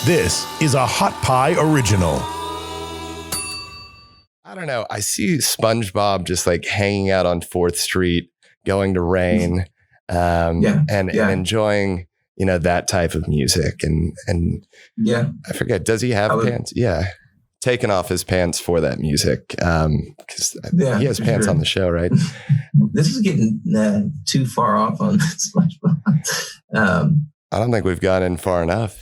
This is a Hot Pie Original. I don't know. I see SpongeBob just like hanging out on 4th Street, going to rain, and enjoying, that type of music. And I forget, does he have pants? Yeah. Taking off his pants for that music. Because he has pants on the show, right? This is getting too far off on SpongeBob. I don't think we've gone in far enough.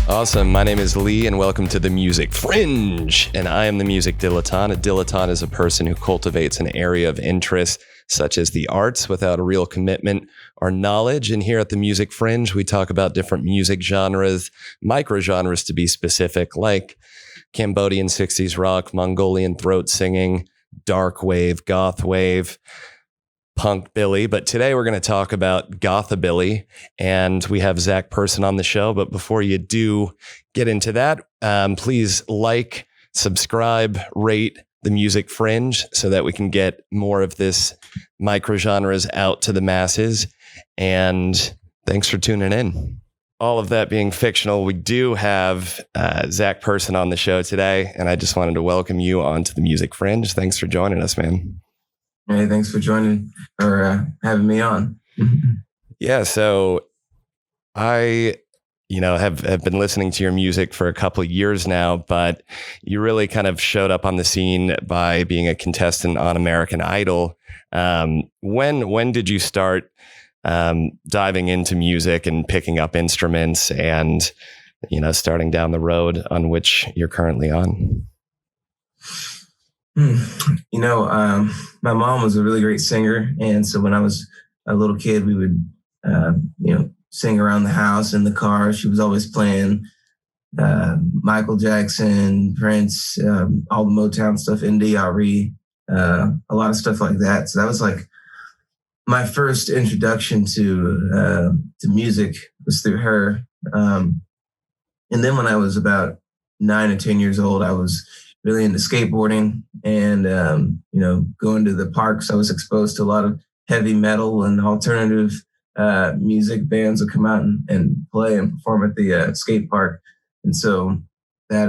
Awesome. My name is Lee, and welcome to the Music Fringe. And I am the music dilettante. A dilettante is a person who cultivates an area of interest, such as the arts, without a real commitment or knowledge. And here at the Music Fringe, we talk about different music genres, microgenres to be specific, like Cambodian 60s rock, Mongolian throat singing, dark wave, goth wave, punk billy. But today we're going to talk about Gothabilly, and we have Zach Person on the show. But before you do get into that, please like, subscribe, rate the Music Fringe so that we can get more of this microgenres out to the masses. And thanks for tuning in. All of that being fictional, we do have Zach Person on the show today, and I just wanted to welcome you onto the Music Fringe. Thanks for joining us, man. Hey, thanks for joining or having me on. Yeah, so I, have been listening to your music for a couple of years now, but you really kind of showed up on the scene by being a contestant on American Idol. When did you start diving into music and picking up instruments and, starting down the road on which you're currently on? My mom was a really great singer. And so when I was a little kid, we would, sing around the house, in the car. She was always playing Michael Jackson, Prince, all the Motown stuff, NDRE, a lot of stuff like that. So that was like my first introduction to music was through her. And then when I was about 9 or 10 years old, I was really into skateboarding and, going to the parks. I was exposed to a lot of heavy metal and alternative music. Bands would come out and play and perform at the skate park. And so that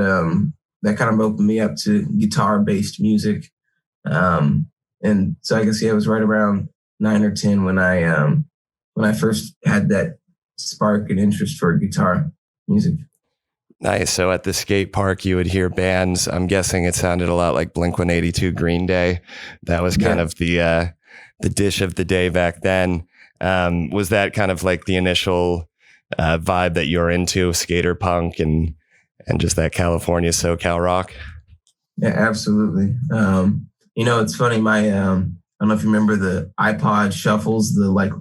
kind of opened me up to guitar-based music. And so I guess, it was right around 9 or 10 when I first had that spark and interest for guitar music. Nice. So at the skate park, you would hear bands. I'm guessing it sounded a lot like Blink-182, Green Day. That was kind of the dish of the day back then. Was that kind of like the initial vibe that you're into, skater punk and just that California SoCal rock? Yeah, absolutely. It's funny. I don't know if you remember the iPod shuffles, the like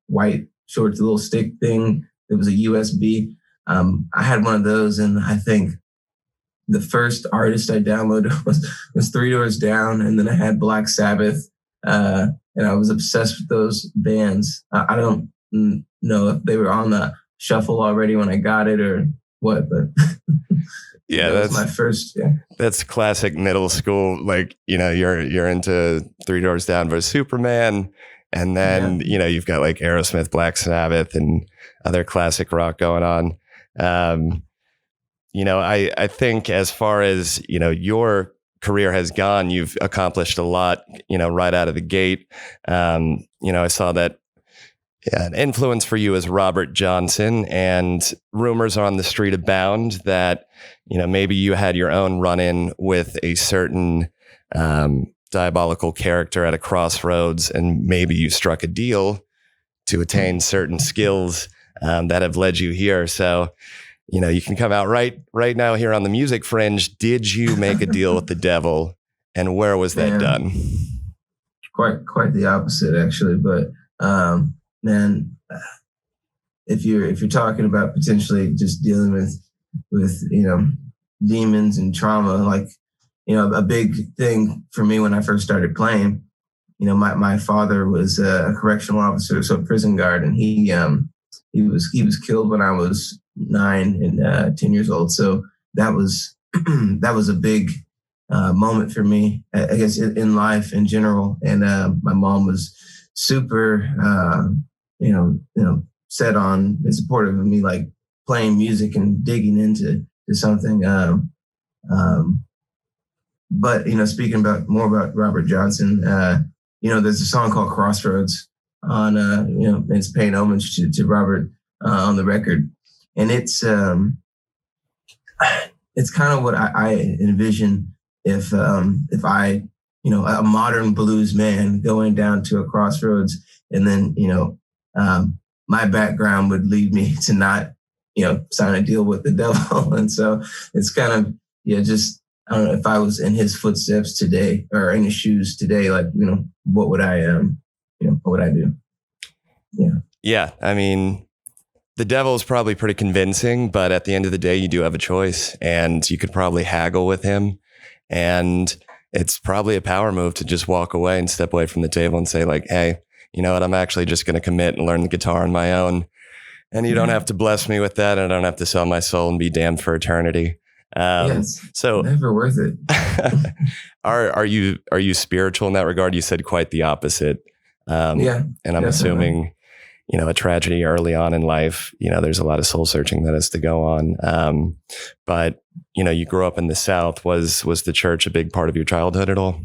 white short little stick thing. It was a USB. I had one of those, and I think the first artist I downloaded was Three Doors Down, and then I had Black Sabbath, and I was obsessed with those bands. I don't know if they were on the shuffle already when I got it or what, but yeah, that's my first. Yeah, that's classic middle school. Like you're into Three Doors Down versus Superman, and then you've got like Aerosmith, Black Sabbath, and other classic rock going on. I think as far as, your career has gone, you've accomplished a lot, right out of the gate. I saw that an influence for you is Robert Johnson, and rumors on the street abound that, maybe you had your own run-in with a certain diabolical character at a crossroads, and maybe you struck a deal to attain certain skills that have led you here. So, you can come out right now here on the Music Fringe. Did you make a deal with the devil, and where was that done? Quite the opposite, actually. But if you're talking about potentially just dealing with demons and trauma, like a big thing for me when I first started playing. My father was a correctional officer, so a prison guard, and he was killed when I was 9 and 10 years old. So that was a big moment for me, I guess, in life in general. And my mom was super, set on and supportive of me, like playing music and digging into something. But speaking more about Robert Johnson, there's a song called Crossroads on, it's paying homage to Robert on the record, and it's kind of what I envision if I, a modern blues man going down to a crossroads, and then my background would lead me to not sign a deal with the devil, and so it's kind of just. I don't know if I was in his footsteps today or in his shoes today, like, what would I, what would I do? Yeah. Yeah. I mean, the devil's probably pretty convincing, but at the end of the day, you do have a choice, and you could probably haggle with him. And it's probably a power move to just walk away and step away from the table and say, like, hey, you know what? I'm actually just going to commit and learn the guitar on my own. And you don't have to bless me with that. And I don't have to sell my soul and be damned for eternity. Yes, so never worth it. Are you spiritual in that regard? You said quite the opposite. Yeah, and I'm definitely. assuming, a tragedy early on in life, there's a lot of soul searching that has to go on. But you grew up in the South. Was the church a big part of your childhood at all?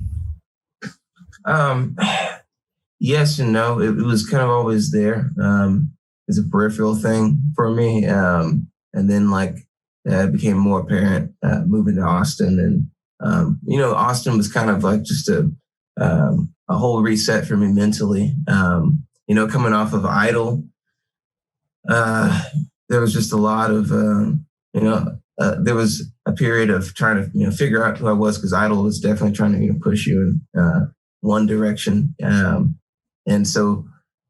Yes and no. It was kind of always there. It's a peripheral thing for me. And then it became more apparent moving to Austin, and Austin was kind of like just a whole reset for me mentally. Coming off of Idol, there was just a lot of there was a period of trying to figure out who I was, because Idol was definitely trying to push you in one direction, and so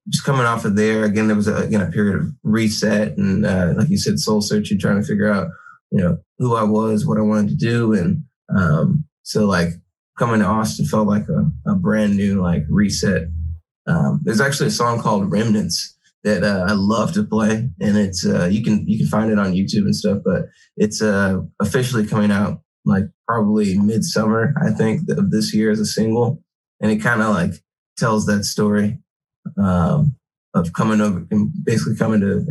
just coming off of there again, there was a period of reset, and like you said, soul searching, trying to figure out who I was, what I wanted to do. And so coming to Austin felt like a brand new reset. There's actually a song called Remnants that I love to play, and it's you can find it on YouTube and stuff, but it's officially coming out probably midsummer, I think, of this year as a single. And it kind of tells that story of coming over and basically coming to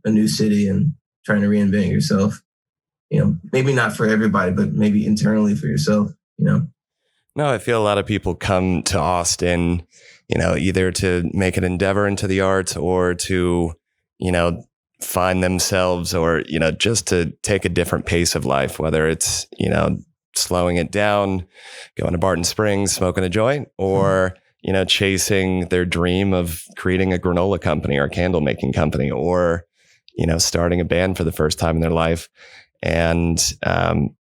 a new city and trying to reinvent yourself. Maybe not for everybody, but maybe internally for yourself, No, I feel a lot of people come to Austin, either to make an endeavor into the arts or to, find themselves, or, just to take a different pace of life, whether it's, slowing it down, going to Barton Springs, smoking a joint, or, chasing their dream of creating a granola company or a candle making company, or, starting a band for the first time in their life. And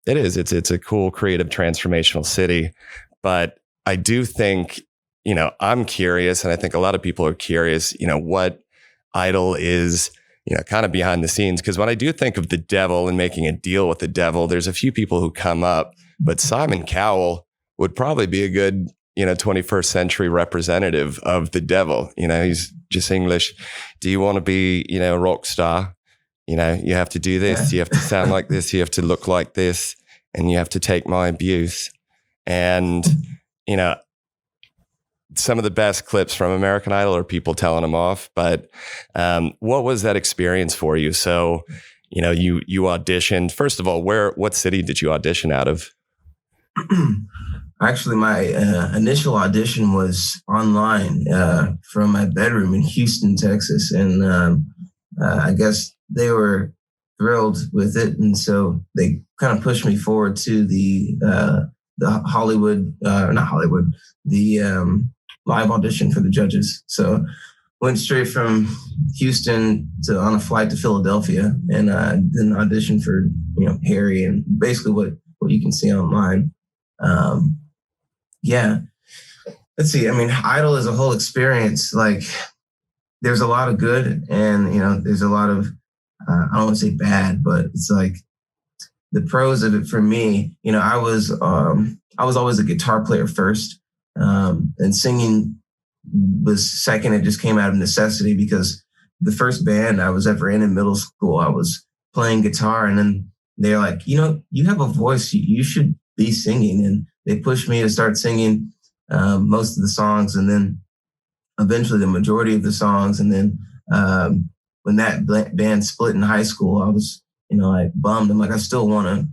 it's a cool, creative, transformational city. But I do think, I'm curious, and I think a lot of people are curious, what Idol is, kind of behind the scenes. Because when I do think of the devil and making a deal with the devil, there's a few people who come up, but Simon Cowell would probably be a good, 21st century representative of the devil. He's just English. Do you want to be, a rock star? You have to do this, you have to sound like this, you have to look like this, and you have to take my abuse. And, some of the best clips from American Idol are people telling them off. But what was that experience for you? So, you auditioned. First of all, what city did you audition out of? Actually, my initial audition was online from my bedroom in Houston, Texas. And I guess they were thrilled with it, and so they kind of pushed me forward to the live audition for the judges. So went straight from Houston on a flight to Philadelphia, and then auditioned for Harry, and basically what you can see online. Let's see. I mean, Idol is a whole experience. There's a lot of good, and there's a lot of I don't want to say bad, but it's the pros of it for me. I was always a guitar player first, and singing was second. It just came out of necessity, because the first band I was ever in middle school, I was playing guitar, and then they're like, you have a voice, you should be singing. And they pushed me to start singing most of the songs, and then eventually the majority of the songs. And then when that band split in high school, I was, like bummed. I'm like, I still want to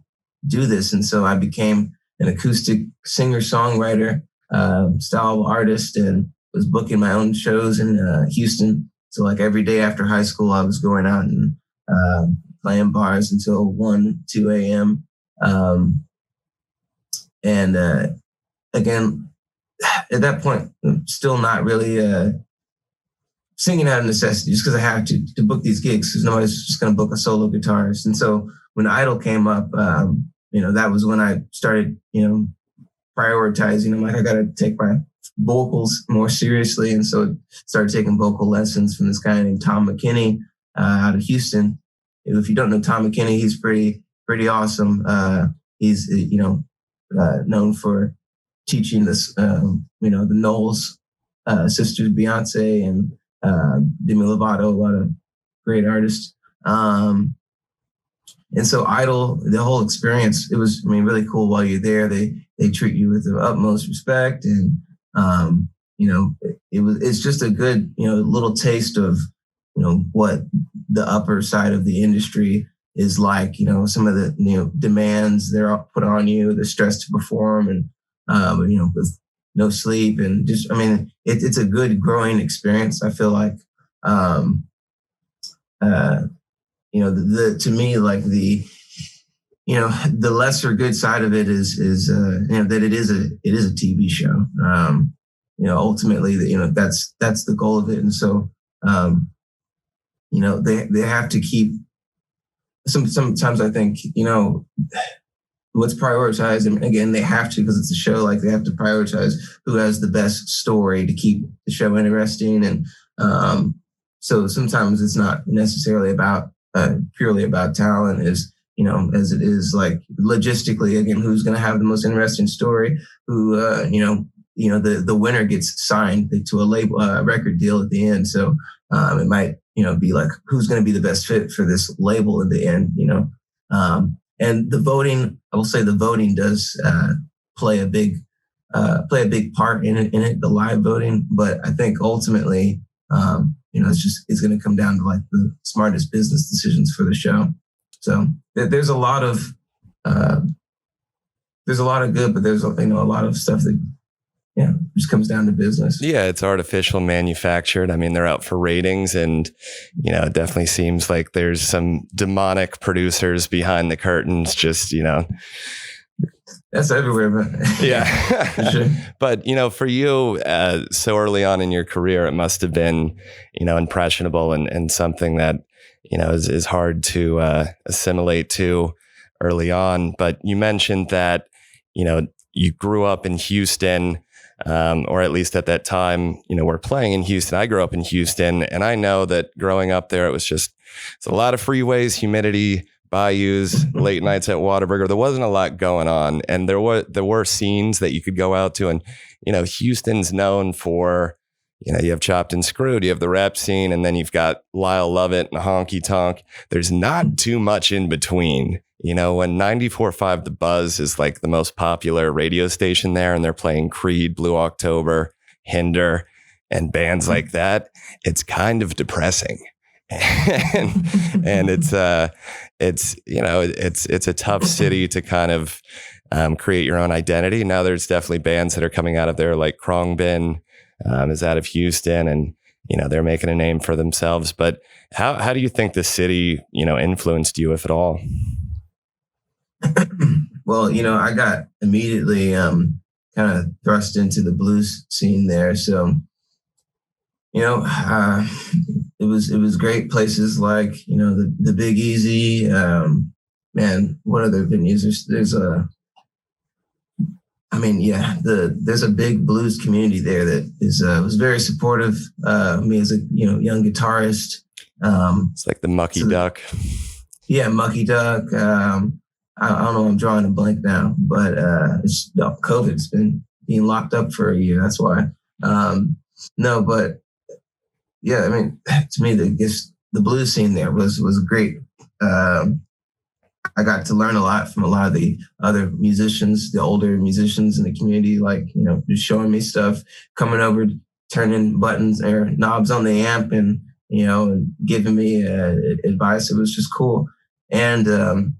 do this. And so I became an acoustic singer-songwriter, style artist, and was booking my own shows in Houston. So like every day after high school, I was going out and playing bars until 1, 2 a.m. Again, at that point, I'm still not really singing out of necessity, just because I have to book these gigs, because nobody's just going to book a solo guitarist. And so when Idol came up, that was when I started, prioritizing. I'm like, I got to take my vocals more seriously. And so started taking vocal lessons from this guy named Tom McKinney out of Houston. If you don't know Tom McKinney, he's pretty awesome. He's, known for teaching this, the Knowles sisters, Beyonce and Demi Lovato, a lot of great artists. And so Idol, the whole experience, it was, really cool. While you're there, they treat you with the utmost respect. And, it's just a good, little taste of, what the upper side of the industry is like, some of the, demands they're put on you, the stress to perform, and, with no sleep, and just, it's a good growing experience. I feel like, to me, like the lesser good side of it is that it is a TV show. Ultimately, that's the goal of it. And so, they have to keep, sometimes I think, what's prioritized, and again, they have to, because it's a show, like they have to prioritize who has the best story to keep the show interesting. And so sometimes it's not necessarily about purely about talent, as it is like logistically, again, who's going to have the most interesting story, who the winner gets signed to a label record deal at the end. So it might be like, who's going to be the best fit for this label at the end. And the voting, I will say the voting does play a big part in it, the live voting. But I think ultimately, it's going to come down to like the smartest business decisions for the show. So there's a lot of good, but there's a lot of stuff that just comes down to business. Yeah, it's artificial manufactured. They're out for ratings, and it definitely seems like there's some demonic producers behind the curtains. Just that's everywhere, but yeah. For sure. But for you, so early on in your career, it must have been impressionable and something that is hard to assimilate to early on. But you mentioned that you grew up in Houston. Or at least at that time, we're playing in Houston. I grew up in Houston, and I know that growing up there, it's a lot of freeways, humidity, bayous, late nights at Whataburger. There wasn't a lot going on, and there were scenes that you could go out to, and Houston's known for, you have Chopped and Screwed, you have the rap scene, and then you've got Lyle Lovett and Honky Tonk. There's not too much in between. When 94.5 The Buzz is like the most popular radio station there, and they're playing Creed, Blue October, Hinder, and bands like that, it's kind of depressing. and it's a tough city to kind of create your own identity. Now there's definitely bands that are coming out of there, like Khruangbin is out of Houston, and they're making a name for themselves. But how do you think the city influenced you, if at all? Well, I got immediately kind of thrust into the blues scene there. So, it was great places like, the Big Easy. Man, what other venues? There's a big blues community there that was very supportive of me as a young guitarist. It's like the Mucky Duck. Yeah, Mucky Duck. I don't know, I'm drawing a blank now, but COVID's been being locked up for a year. That's why. No, but yeah, to me, the blues scene there was great. I I got to learn a lot from a lot of the other musicians, the older musicians in the community, like, just showing me stuff, coming over, turning buttons or knobs on the amp and giving me advice. It was just cool. And,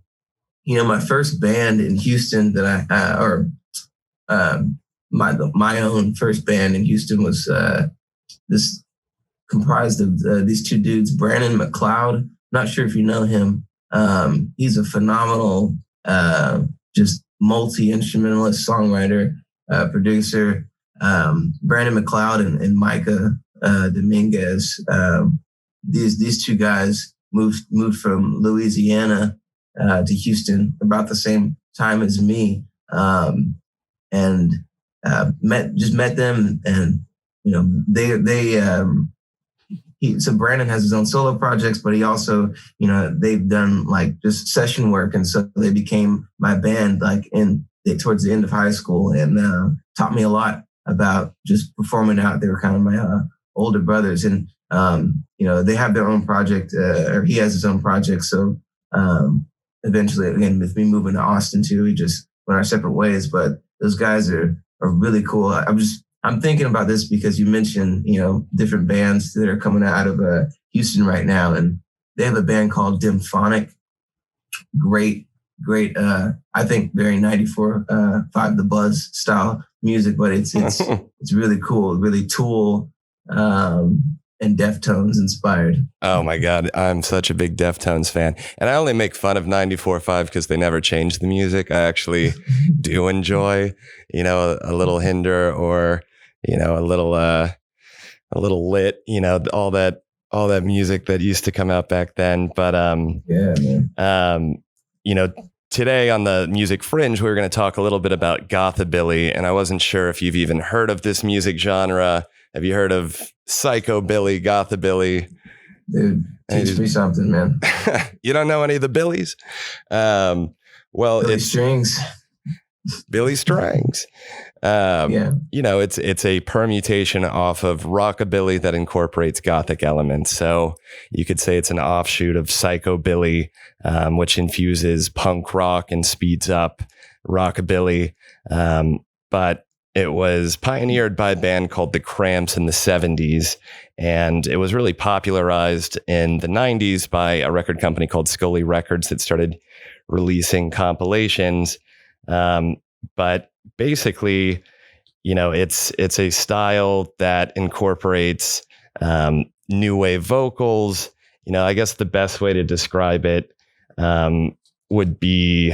my first band in Houston that my own first band in Houston was this comprised of these two dudes, Brandon McLeod. Not sure if you know him. He's a phenomenal, just multi-instrumentalist, songwriter, producer. Brandon McLeod and Micah Dominguez. These two guys moved from Louisiana to Houston about the same time as me, and met them, and so Brandon has his own solo projects, but he also, they've done like just session work, and so they became my band like towards the end of high school, and taught me a lot about just performing out. They were kind of my older brothers, and they have their own project, or he has his own project. So eventually, again, with me moving to Austin too, we just went our separate ways. But those guys are really cool. I'm thinking about this because you mentioned, different bands that are coming out of Houston right now, and they have a band called Dimphonic. Great, I think very 94.5 The Buzz style music, but it's really cool, really Tool and Deftones inspired. Oh my God, I'm such a big Deftones fan, and I only make fun of 94.5 because they never change the music. I actually do enjoy, a little Hinder or a little Lit, all that music that used to come out back then. But yeah, man. Today on the Music Fringe, we were going to talk a little bit about Gothabilly, and I wasn't sure if you've even heard of this music genre. Have you heard of Psychobilly, Gothabilly? Dude, teach me something, man. You don't know any of the Billies? Well, Billy Strings. Billy Strings. Yeah. It's a permutation off of rockabilly that incorporates gothic elements. So you could say it's an offshoot of psychobilly, which infuses punk rock and speeds up rockabilly. But it was pioneered by a band called The Cramps in the 70s, and it was really popularized in the 90s by a record company called Scully Records that started releasing compilations. But basically, it's a style that incorporates new wave vocals. I guess the best way to describe it would be,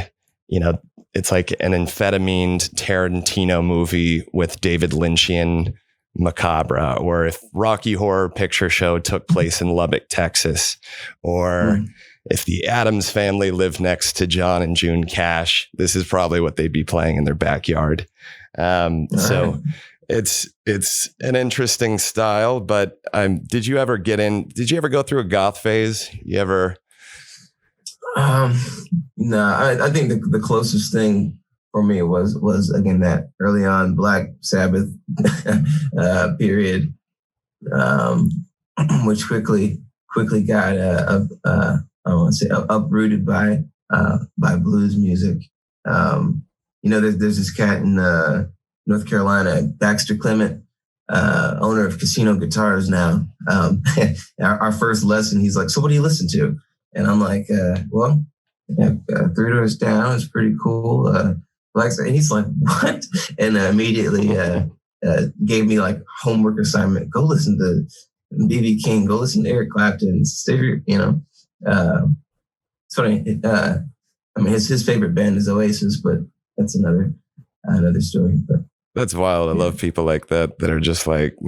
it's like an amphetamine Tarantino movie with David Lynchian macabre, or if Rocky Horror Picture Show took place in Lubbock, Texas, or if the Addams Family lived next to John and June Cash, this is probably what they'd be playing in their backyard. So it's an interesting style, but did you ever go through a goth phase? You ever? No, I think the closest thing for me was again that early on Black Sabbath period, which quickly got I don't want to say uprooted by blues music. There's this cat in North Carolina, Baxter Clement, owner of Casino Guitars now. Our first lesson, he's like, "So what do you listen to?" And I'm like, Three Doors Down is pretty cool. And he's like, "What?" And immediately gave me like homework assignment. Go listen to B.B. King. Go listen to Eric Clapton. It's funny. His favorite band is Oasis, but that's another story. But that's wild. I love people like that are just like,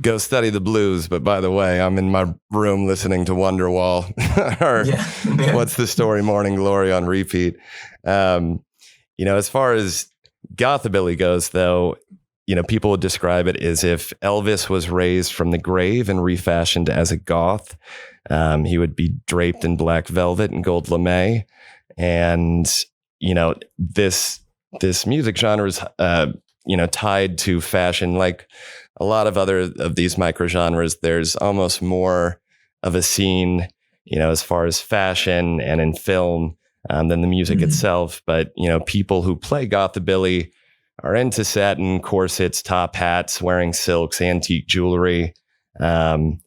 go study the blues. But by the way, I'm in my room listening to Wonderwall or What's the Story, Morning Glory on repeat. As far as Gothabilly goes, though, people would describe it as if Elvis was raised from the grave and refashioned as a goth. He would be draped in black velvet and gold lame. And, this music genre is, tied to fashion. Like a lot of other of these microgenres, there's almost more of a scene, as far as fashion and in film, than the music itself. But, people who play Gothabilly are into satin, corsets, top hats, wearing silks, antique jewelry. And,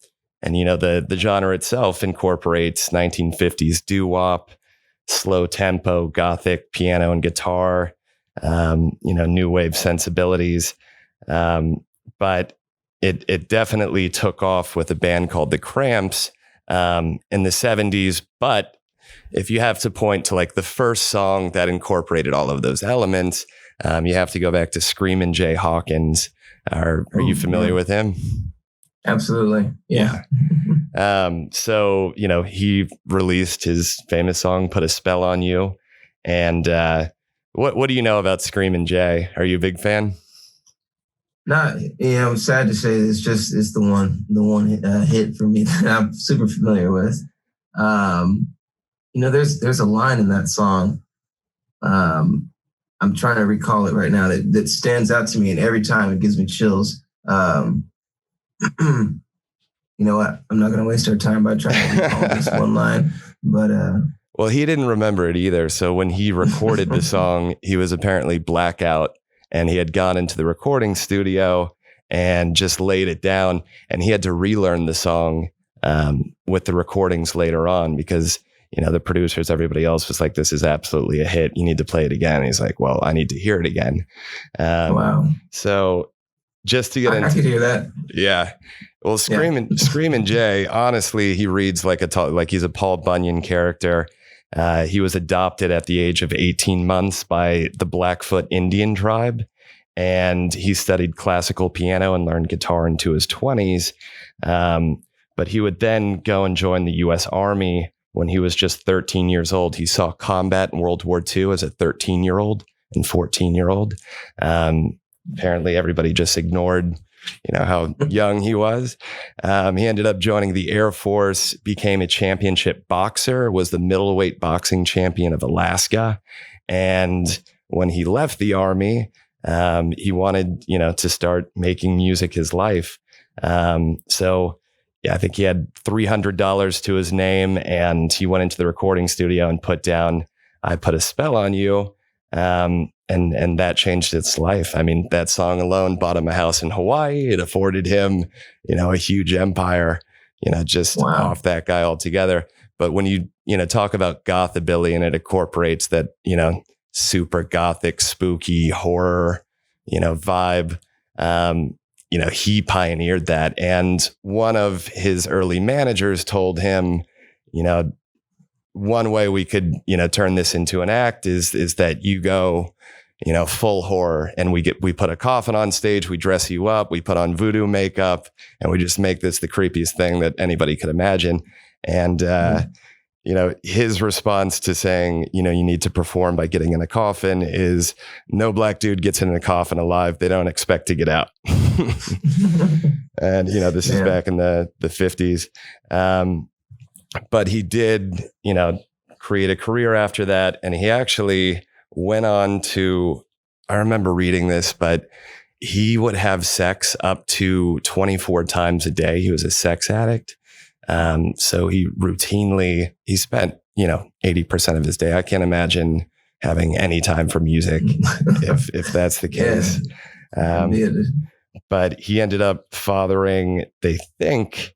the genre itself incorporates 1950s doo-wop, slow tempo, gothic piano and guitar, new wave sensibilities. But it definitely took off with a band called The Cramps in the 70s. But if you have to point to like the first song that incorporated all of those elements, you have to go back to Screaming Jay Hawkins. Are you familiar with him? Absolutely. Yeah. So, he released his famous song, Put a Spell on You. And what do you know about Screaming Jay? Are you a big fan? Not, I'm sad to say it's the one hit for me that I'm super familiar with. There's a line in that song. I'm trying to recall it right now that stands out to me, and every time it gives me chills. You know what? I'm not going to waste our time by trying to recall this one line, but well, he didn't remember it either. So when he recorded the song, he was apparently blackout, and he had gone into the recording studio and just laid it down, and he had to relearn the song with the recordings later on because the producers, everybody else was like, this is absolutely a hit. You need to play it again. And he's like, well, I need to hear it again. Wow. So just to get into, I could hear that. Yeah. Well, Screaming Jay, honestly, he reads like he's a Paul Bunyan character. He was adopted at the age of 18 months by the Blackfoot Indian tribe. And he studied classical piano and learned guitar into his 20s. But he would then go and join the U.S. Army when he was just 13 years old. He saw combat in World War II as a 13-year-old and 14-year-old. Apparently, everybody just ignored, how young he was. He ended up joining the Air Force, became a championship boxer, was the middleweight boxing champion of Alaska. And when he left the Army, he wanted, to start making music his life. So yeah, I think he had $300 to his name, and he went into the recording studio and put down, I Put a Spell on You. And that changed its life. I mean, that song alone bought him a house in Hawaii. It afforded him, a huge empire, just off that guy altogether. But when you talk about Gothabilly and it incorporates that, super gothic, spooky horror, vibe, he pioneered that. And one of his early managers told him, one way we could, turn this into an act is that you go, full horror, and we put a coffin on stage, we dress you up, we put on voodoo makeup, and we just make this the creepiest thing that anybody could imagine. And, his response to saying, you need to perform by getting in a coffin is no black dude gets in a coffin alive. They don't expect to get out. And, this is back in the 50s. But he did, create a career after that. And he actually went on to, I remember reading this, but he would have sex up to 24 times a day. He was a sex addict. So he spent, 80% of his day. I can't imagine having any time for music if that's the case. But he ended up fathering, they think,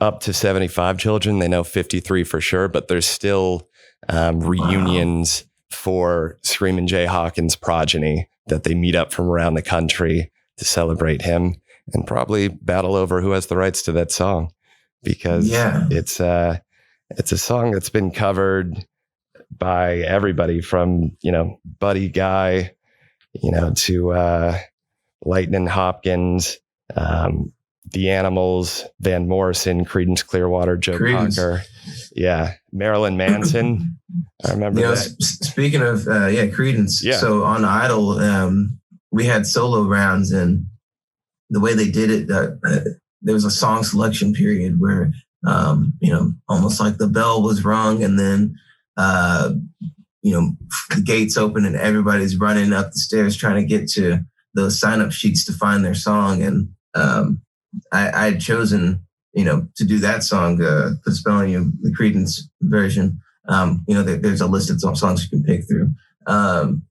up to 75 children. They know 53 for sure, but there's still reunions for Screaming Jay Hawkins' progeny that they meet up from around the country to celebrate him and probably battle over who has the rights to that song, because it's a song that's been covered by everybody from, Buddy Guy, to Lightning Hopkins, The Animals, Van Morrison, Creedence Clearwater, Joe Cocker. Yeah. Marilyn Manson. I remember that. Speaking of, Creedence. Yeah. So on Idol, we had solo rounds, and the way they did it, there was a song selection period where, almost like the bell was rung, and then, the gates open and everybody's running up the stairs trying to get to those sign-up sheets to find their song. And, I had chosen, to do that song, Put a Spell on You, the Creedence version. There's a list of songs you can pick through. And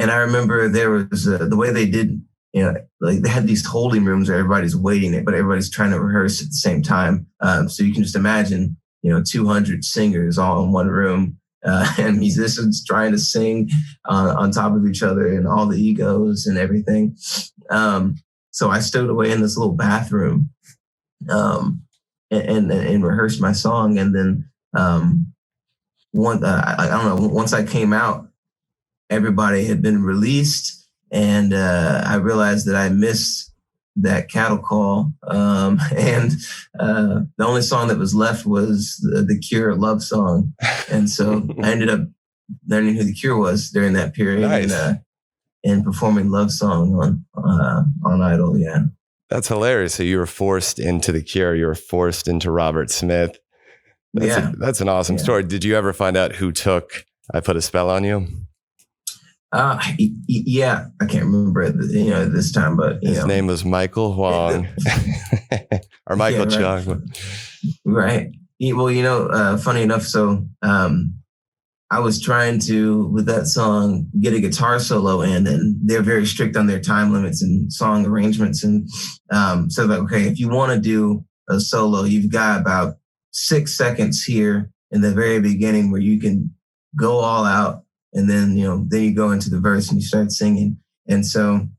I remember there was the way they did, like they had these holding rooms where everybody's waiting, but everybody's trying to rehearse at the same time. So you can just imagine, 200 singers all in one room, and musicians trying to sing on top of each other, and all the egos and everything. So I stowed away in this little bathroom and rehearsed my song. And then once I came out, everybody had been released, and I realized that I missed that cattle call. And the only song that was left was the Cure love song. And so I ended up learning who the Cure was during that period. Nice. And performing love song on Idol. Yeah. That's hilarious. So you were forced into the Cure. You were forced into Robert Smith. That's an awesome story. Did you ever find out who took I Put a Spell on You? Yeah, I can't remember at this time, but his name was Michael Huang or Michael Chung. Right. Well, funny enough, so I was trying to, with that song, get a guitar solo in, and they're very strict on their time limits and song arrangements. And so like, okay, if you want to do a solo, you've got about 6 seconds here in the very beginning where you can go all out. And then, then you go into the verse and you start singing. And so,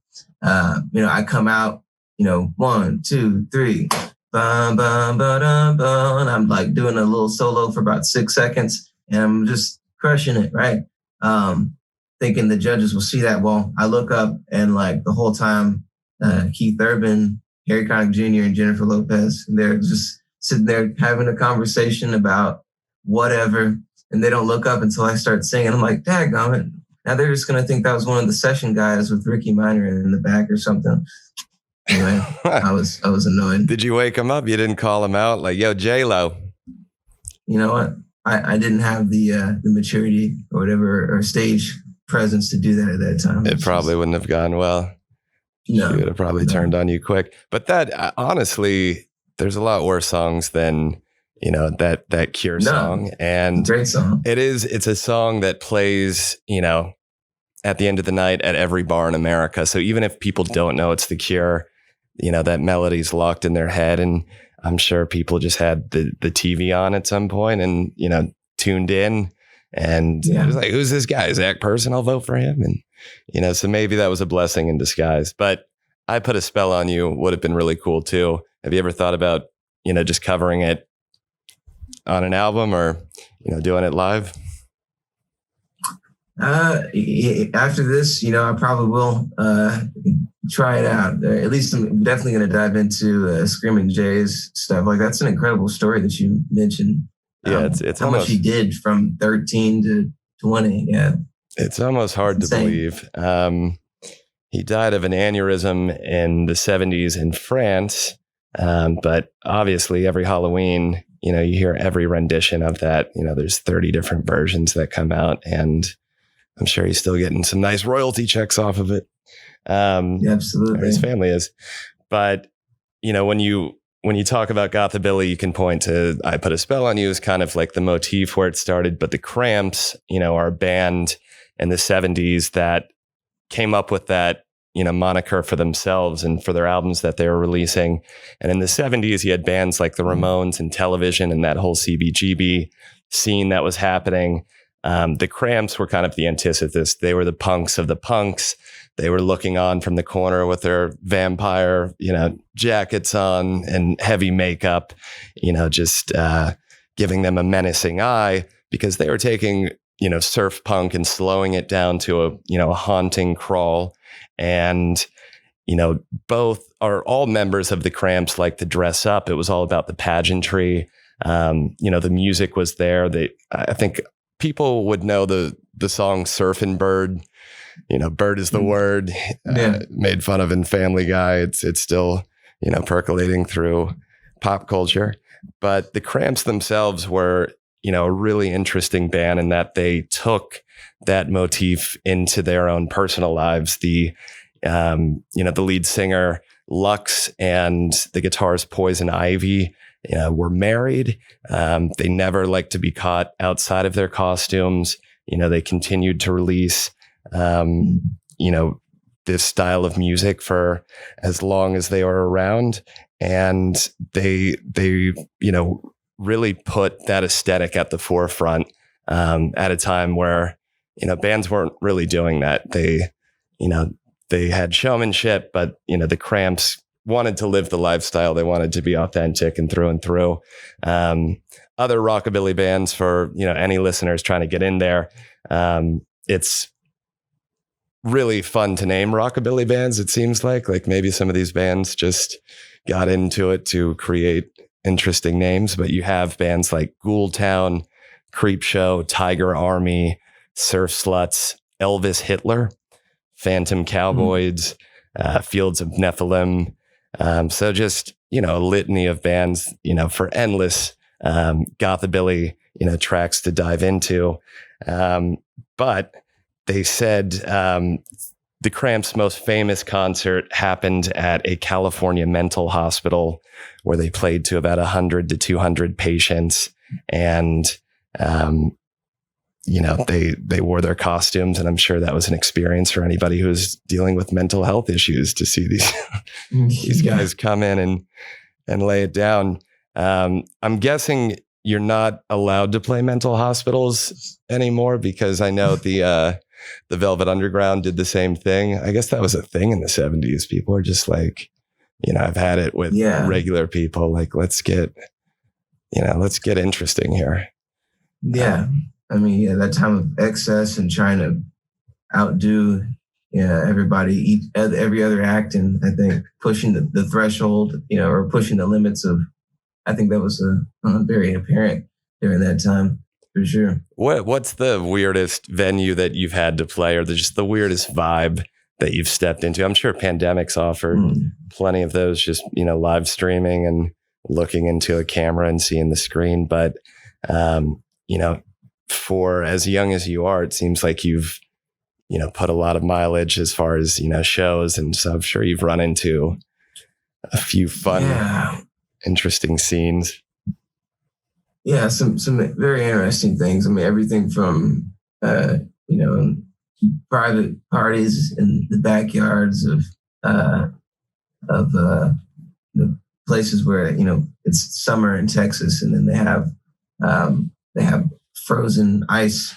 I come out, 1, 2, 3, bum, bum, ba-dum, bum, and I'm like doing a little solo for about 6 seconds, and I'm just crushing it, right? Thinking the judges will see that. Well, I look up, and like the whole time, Keith Urban, Harry Connick Jr., and Jennifer Lopez, and they're just sitting there having a conversation about whatever. And they don't look up until I start singing. I'm like, daggone it. Now they're just going to think that was one of the session guys with Ricky Minor in the back or something. Anyway, I was annoyed. Did you wake him up? You didn't call him out like, yo, J-Lo? You know what? I didn't have the maturity or whatever, or stage presence to do that at that time. It probably wouldn't have gone well. No. She would have probably turned on you quick. But that, honestly, there's a lot worse songs than that Cure song. And great song. It's a song that plays, at the end of the night at every bar in America. So even if people don't know it's the Cure, that melody's locked in their head. And I'm sure people just had the TV on at some point and, tuned in, and it was like, who's this guy? Zach Person? I'll vote for him. And, so maybe that was a blessing in disguise. But I Put a Spell on You would have been really cool too. Have you ever thought about, just covering it on an album, or doing it live? After this, I probably will try it out. At least I'm definitely going to dive into Screaming Jay's stuff. Like, that's an incredible story that you mentioned. Yeah, it's how much he did from 13 to 20. Yeah, it's almost hard to believe. He died of an aneurysm in the 70s in France, but obviously every Halloween, you hear every rendition of that. There's 30 different versions that come out, and I'm sure he's still getting some nice royalty checks off of it. Absolutely. His family is. But, when you talk about Gothabilly, you can point to I Put a Spell on You as kind of like the motif where it started. But the Cramps, are a band in the 70s that came up with that, moniker for themselves and for their albums that they were releasing. And in the 70s, you had bands like the Ramones and Television and that whole CBGB scene that was happening. The Cramps were kind of the antithesis. They were the punks of the punks. They were looking on from the corner with their vampire, jackets on and heavy makeup, just giving them a menacing eye, because they were taking, surf punk and slowing it down to a haunting crawl. And, both are all members of the Cramps like to dress up. It was all about the pageantry. The music was there. I think people would know the song Surfin' Bird. Bird is the word, made fun of in Family Guy. It's still, percolating through pop culture. But the Cramps themselves were, a really interesting band in that they took that motif into their own personal lives. The lead singer Lux and the guitarist Poison Ivy were married. They never liked to be caught outside of their costumes. They continued to release, this style of music for as long as they were around. And they really put that aesthetic at the forefront at a time where, bands weren't really doing that. They had showmanship, but, the Cramps wanted to live the lifestyle. They wanted to be authentic and through. Other rockabilly bands, for, any listeners trying to get in there, it's really fun to name rockabilly bands. It seems like maybe some of these bands just got into it to create interesting names, but you have bands like Ghoultown, Creepshow, Tiger Army, Surf Sluts, Elvis Hitler, Phantom Cowboys, Fields of Nephilim. So just, a litany of bands, for endless Gothabilly, tracks to dive into. But they said the Cramps' most famous concert happened at a California mental hospital where they played to about 100 to 200 patients. And, they wore their costumes. And I'm sure that was an experience for anybody who's dealing with mental health issues to see these guys come in and lay it down. I'm guessing you're not allowed to play mental hospitals anymore, because I know the Velvet Underground did the same thing. I guess that was a thing in the 70s. People are just like, I've had it with regular people. Like, let's get interesting here. Yeah. That time of excess and trying to outdo everybody, every other act. And I think pushing the threshold, or pushing the limits of, I think that was very apparent during that time. For sure. What's the weirdest venue that you've had to play, or just the weirdest vibe that you've stepped into? I'm sure pandemics offered plenty of those, just, live streaming and looking into a camera and seeing the screen. But, for as young as you are, it seems like you've, put a lot of mileage as far as, shows. And so I'm sure you've run into a few fun, interesting scenes. Yeah, some very interesting things. Everything from private parties in the backyards of the places where it's summer in Texas, and then they have frozen ice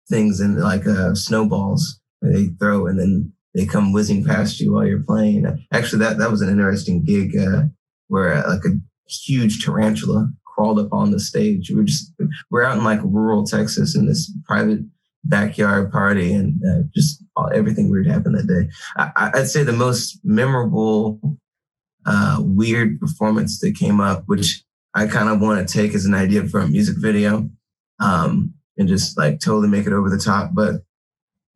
things and like snowballs where they throw, and then they come whizzing past you while you're playing. Actually, that was an interesting gig where like a huge tarantula crawled up on the stage. We're out in like rural Texas in this private backyard party, and just everything weird happened that day. I'd say the most memorable weird performance that came up, which I kind of want to take as an idea for a music video, and just like totally make it over the top. But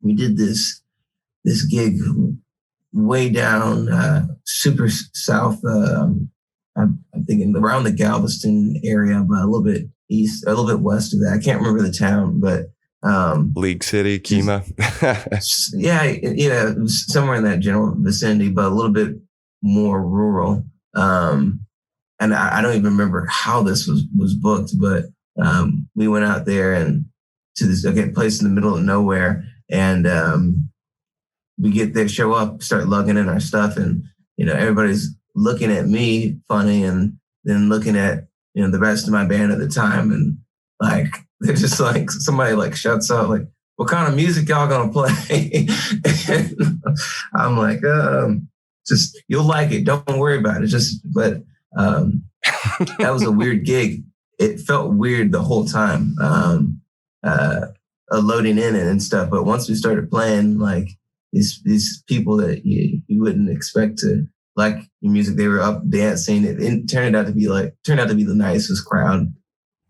we did this gig way down super south. I'm thinking around the Galveston area, but a little bit east, a little bit west of that. I can't remember the town, but League City, Kima. It was somewhere in that general vicinity, but a little bit more rural. And I don't even remember how this was booked, but we went out there and to this place in the middle of nowhere, and we get there, show up, start lugging in our stuff, and everybody's looking at me funny, and then looking at the rest of my band at the time, and like they're just like, somebody like shouts out like, "What kind of music y'all gonna play?" And I'm like, just you'll like it, don't worry about it. But that was a weird gig. It felt weird the whole time, loading in and stuff. But once we started playing, like these people that you wouldn't expect to like your music, they were up dancing. It turned out to be the nicest crowd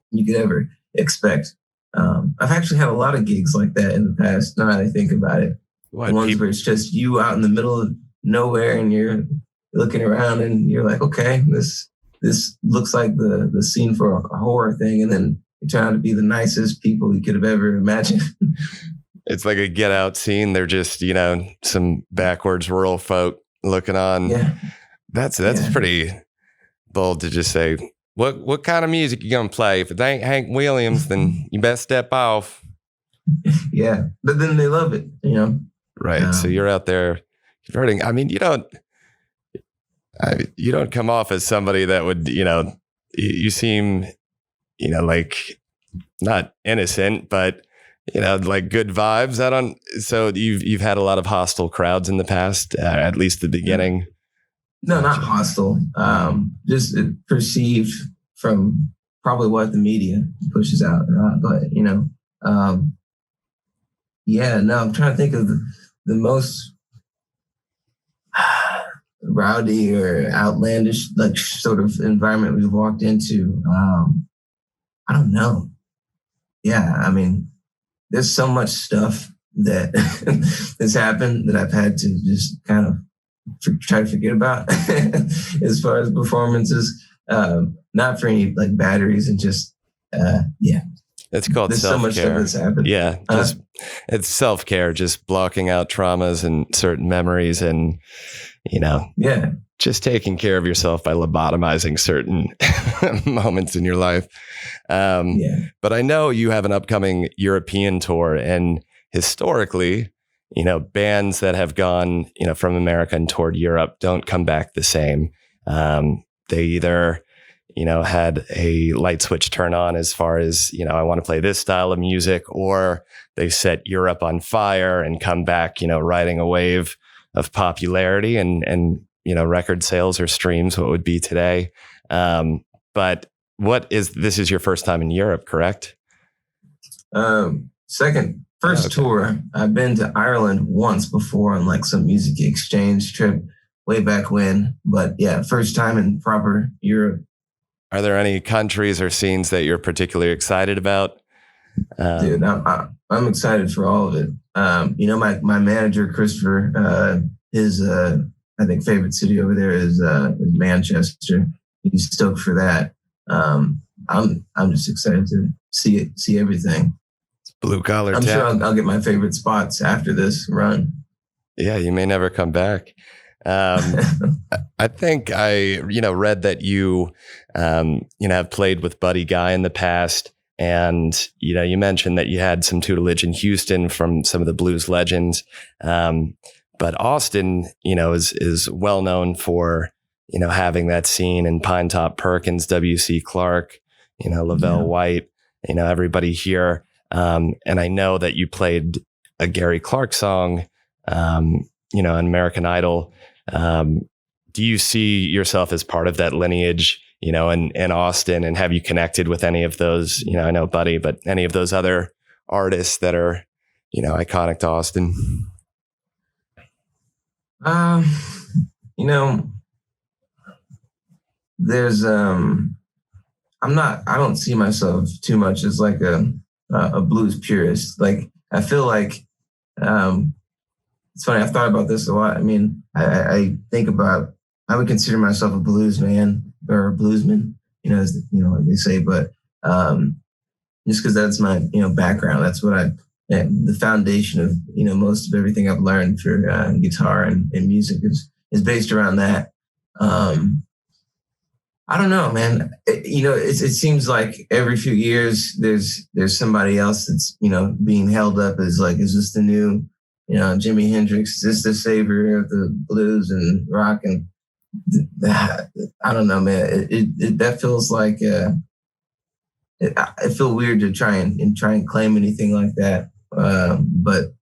you could ever expect. I've actually had a lot of gigs like that in the past. Now that I think about it, ones where it's just you out in the middle of nowhere and you're looking around and you're like, okay, this looks like the scene for a horror thing, and then it turned out to be the nicest people you could have ever imagined. It's like a Get Out scene. They're just some backwards rural folk looking on. Yeah. That's bold to just say, what kind of music you gonna play? If it ain't Hank Williams, then you best step off. Yeah, but then they love it, Right. So you're out there converting. I mean, you don't come off as somebody that would, you seem, like not innocent, but like good vibes. So you've had a lot of hostile crowds in the past, at least the beginning. No, not hostile. Just perceived from probably what the media pushes out. But yeah, no, I'm trying to think of the most rowdy or outlandish, like sort of environment we've walked into. I don't know. Yeah, I mean, there's so much stuff that has happened that I've had to just kind of try to forget about as far as performances. Not for any like batteries and just yeah. It's called There's self-care. So much stuff that's happened. Yeah, just it's self-care, just blocking out traumas and certain memories, and yeah, just taking care of yourself by lobotomizing certain moments in your life. But I know you have an upcoming European tour, and historically, bands that have gone, from America and toward Europe don't come back the same. They either, had a light switch turn on as far as, I want to play this style of music, or they set Europe on fire and come back, riding a wave of popularity and record sales or streams, what would be today. But this is your first time in Europe, correct? First tour. I've been to Ireland once before on like some music exchange trip way back when, but yeah, first time in proper Europe. Are there any countries or scenes that you're particularly excited about? Dude, I'm excited for all of it. My manager, Christopher, his I think favorite city over there is Manchester. He's stoked for that. I'm just excited to see everything. Blue collar. I'm sure I'll get my favorite spots after this run. Yeah, you may never come back. I think I read that you have played with Buddy Guy in the past, and you mentioned that you had some tutelage in Houston from some of the blues legends. But Austin, is well known for having that scene in Pinetop Perkins, W.C. Clark, Lavelle White, everybody here. And I know that you played a Gary Clark song, on American Idol. Do you see yourself as part of that lineage, in Austin? And have you connected with any of those, I know Buddy, but any of those other artists that are, iconic to Austin? There's, I don't see myself too much as like a blues purist. Like, I feel like, it's funny. I've thought about this a lot. I mean, I think about, I would consider myself a blues man or a bluesman, like they say, but, just cause that's my, background. That's what the foundation of, most of everything I've learned for guitar and music is based around that. I don't know, man. It seems like every few years there's somebody else that's, being held up as like, is this the new, Jimi Hendrix? Is this the savior of the blues and rock? And that, I don't know, man. That feels like, I feel weird to try and claim anything like that. But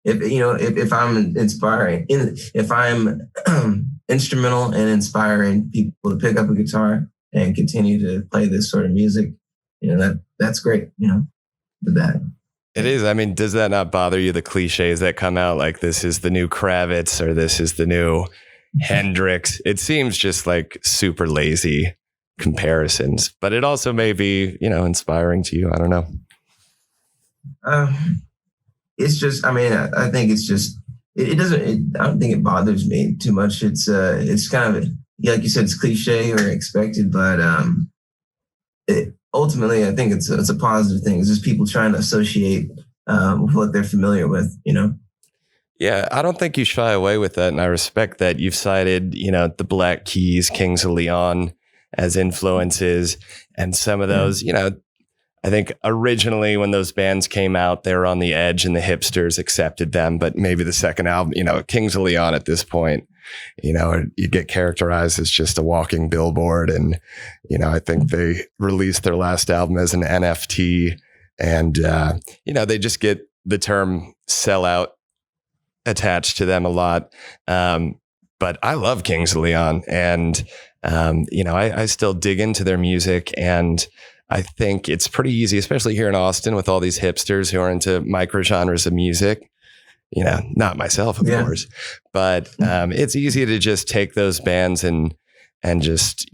if I'm inspiring, if I'm instrumental and inspiring people to pick up a guitar and continue to play this sort of music, that's great, with that. It is. I mean, does that not bother you, the cliches that come out like this is the new Kravitz or this is the new Hendrix? It seems just like super lazy comparisons, but it also may be, inspiring to you. I don't know. It's just, I mean, I think it's just, I don't think it bothers me too much. It's kind of, like you said, it's cliche or expected, but ultimately, I think it's a positive thing. It's just people trying to associate with what they're familiar with, Yeah, I don't think you shy away with that, and I respect that. You've cited, the Black Keys, Kings of Leon as influences, and some of those, I think originally when those bands came out, they were on the edge and the hipsters accepted them. But maybe the second album, Kings of Leon at this point, you get characterized as just a walking billboard. And, I think they released their last album as an NFT, and, they just get the term sellout attached to them a lot. But I love Kings of Leon, and, I still dig into their music, and I think it's pretty easy, especially here in Austin with all these hipsters who are into microgenres of music. Not myself, of course, but it's easy to just take those bands and just,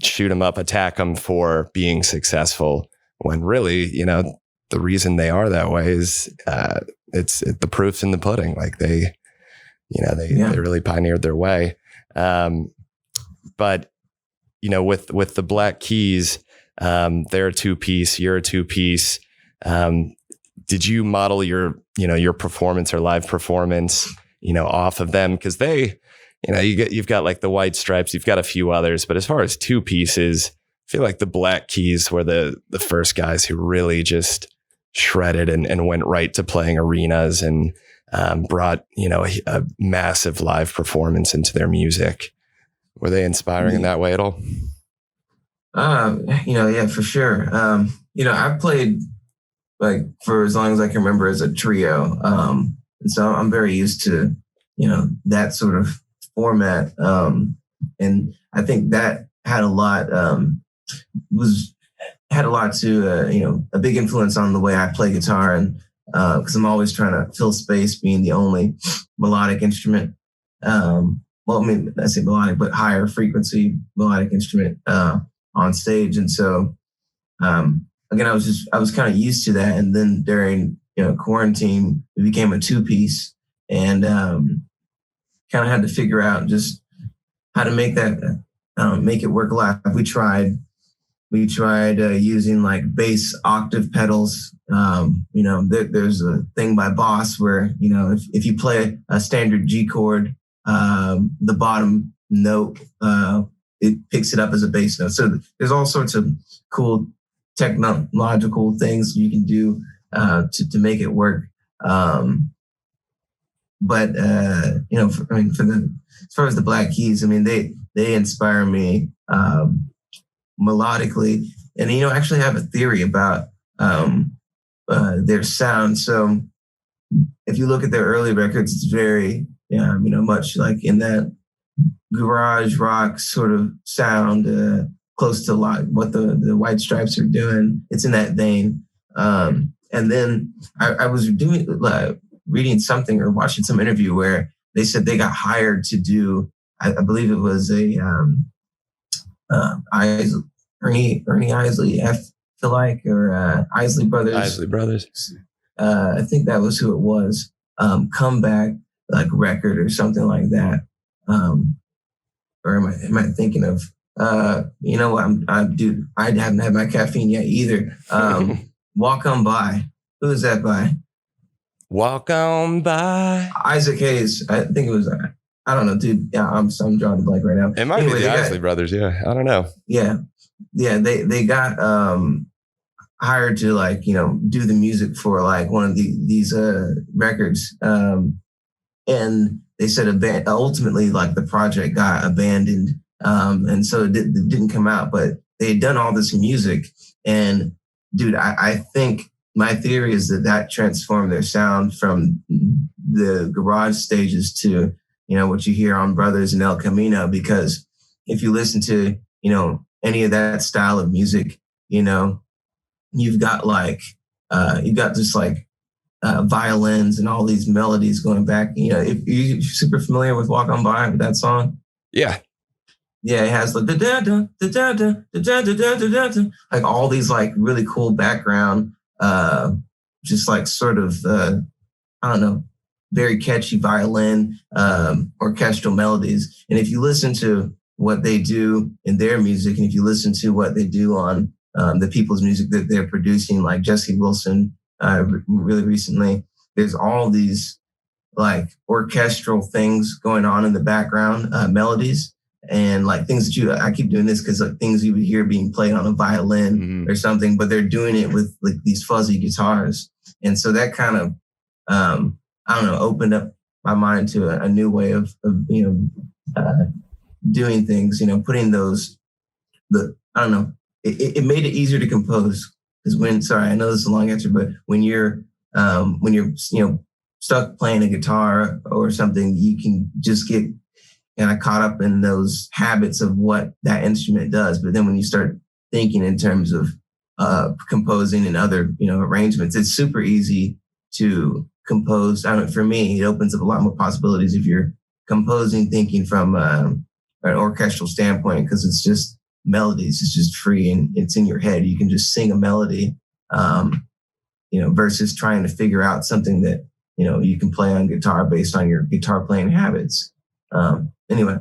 shoot them up, attack them for being successful, when really, the reason they are that way is the proof's in the pudding. Like they really pioneered their way. But, with the Black Keys, they're a two-piece, you're a two-piece. Did you model your performance or live performance, off of them? Because they, you've got like the White Stripes, you've got a few others, but as far as two pieces, I feel like the Black Keys were the first guys who really just shredded and went right to playing arenas and brought, a massive live performance into their music. Were they inspiring in that way at all? Yeah, for sure. I've played like for as long as I can remember as a trio. And so I'm very used to, that sort of format. And I think that had a lot, to, a big influence on the way I play guitar. And, cause I'm always trying to fill space being the only melodic instrument. I say melodic, but higher frequency melodic instrument, on stage. And so, again, I was kind of used to that. And then during, quarantine, we became a two-piece, and kind of had to figure out just how to make that, make it work live. We tried using like bass octave pedals. There's a thing by Boss where, if you play a standard G chord, the bottom note, it picks it up as a bass note. So there's all sorts of cool technological things you can do to make it work. As far as the Black Keys, they inspire me melodically, and actually have a theory about their sound. So if you look at their early records, it's very much like in that garage rock sort of sound, close to a lot what the White Stripes are doing. It's in that vein. And then I was reading something or watching some interview where they said they got hired to do, I believe it was a Ernie Isley, I feel like, or Isley Brothers. Isley Brothers. I think that was who it was. Comeback like record or something like that. Or am I thinking of? You know what? I haven't had my caffeine yet either. Walk On By. Who is that by? Walk On By. Isaac Hayes. I think it was. I don't know, dude. Yeah, I'm drawing a blank right now. It might be the Isley Brothers. Yeah, I don't know. Yeah. They got hired to do the music for like one of these records. And they said ultimately like the project got abandoned. And so it didn't come out, but they had done all this music. And dude, I think my theory is that transformed their sound from the garage stages to, what you hear on Brothers and El Camino, because if you listen to, any of that style of music, you've got just like violins and all these melodies going back. If you're super familiar with Walk On By, with that song. Yeah. Yeah, it has like like all these like really cool background, just like sort of I don't know, very catchy violin, orchestral melodies. And if you listen to what they do in their music, and if you listen to what they do on the people's music that they're producing, like Jesse Wilson, really recently, there's all these like orchestral things going on in the background, melodies, and like things that I keep doing this because like things you would hear being played on a violin or something, but they're doing it with like these fuzzy guitars. And so that kind of, I don't know, opened up my mind to a new way of doing things, putting I don't know, it made it easier to compose. Because I know this is a long answer, but when you're stuck playing a guitar or something, you can just get kind of caught up in those habits of what that instrument does. But then when you start thinking in terms of composing and other, arrangements, it's super easy to compose. I don't know, for me, it opens up a lot more possibilities if you're composing, thinking from an orchestral standpoint, because it's just melodies. It's just free and it's in your head. You can just sing a melody, versus trying to figure out something that, you can play on guitar based on your guitar playing habits. Anyway.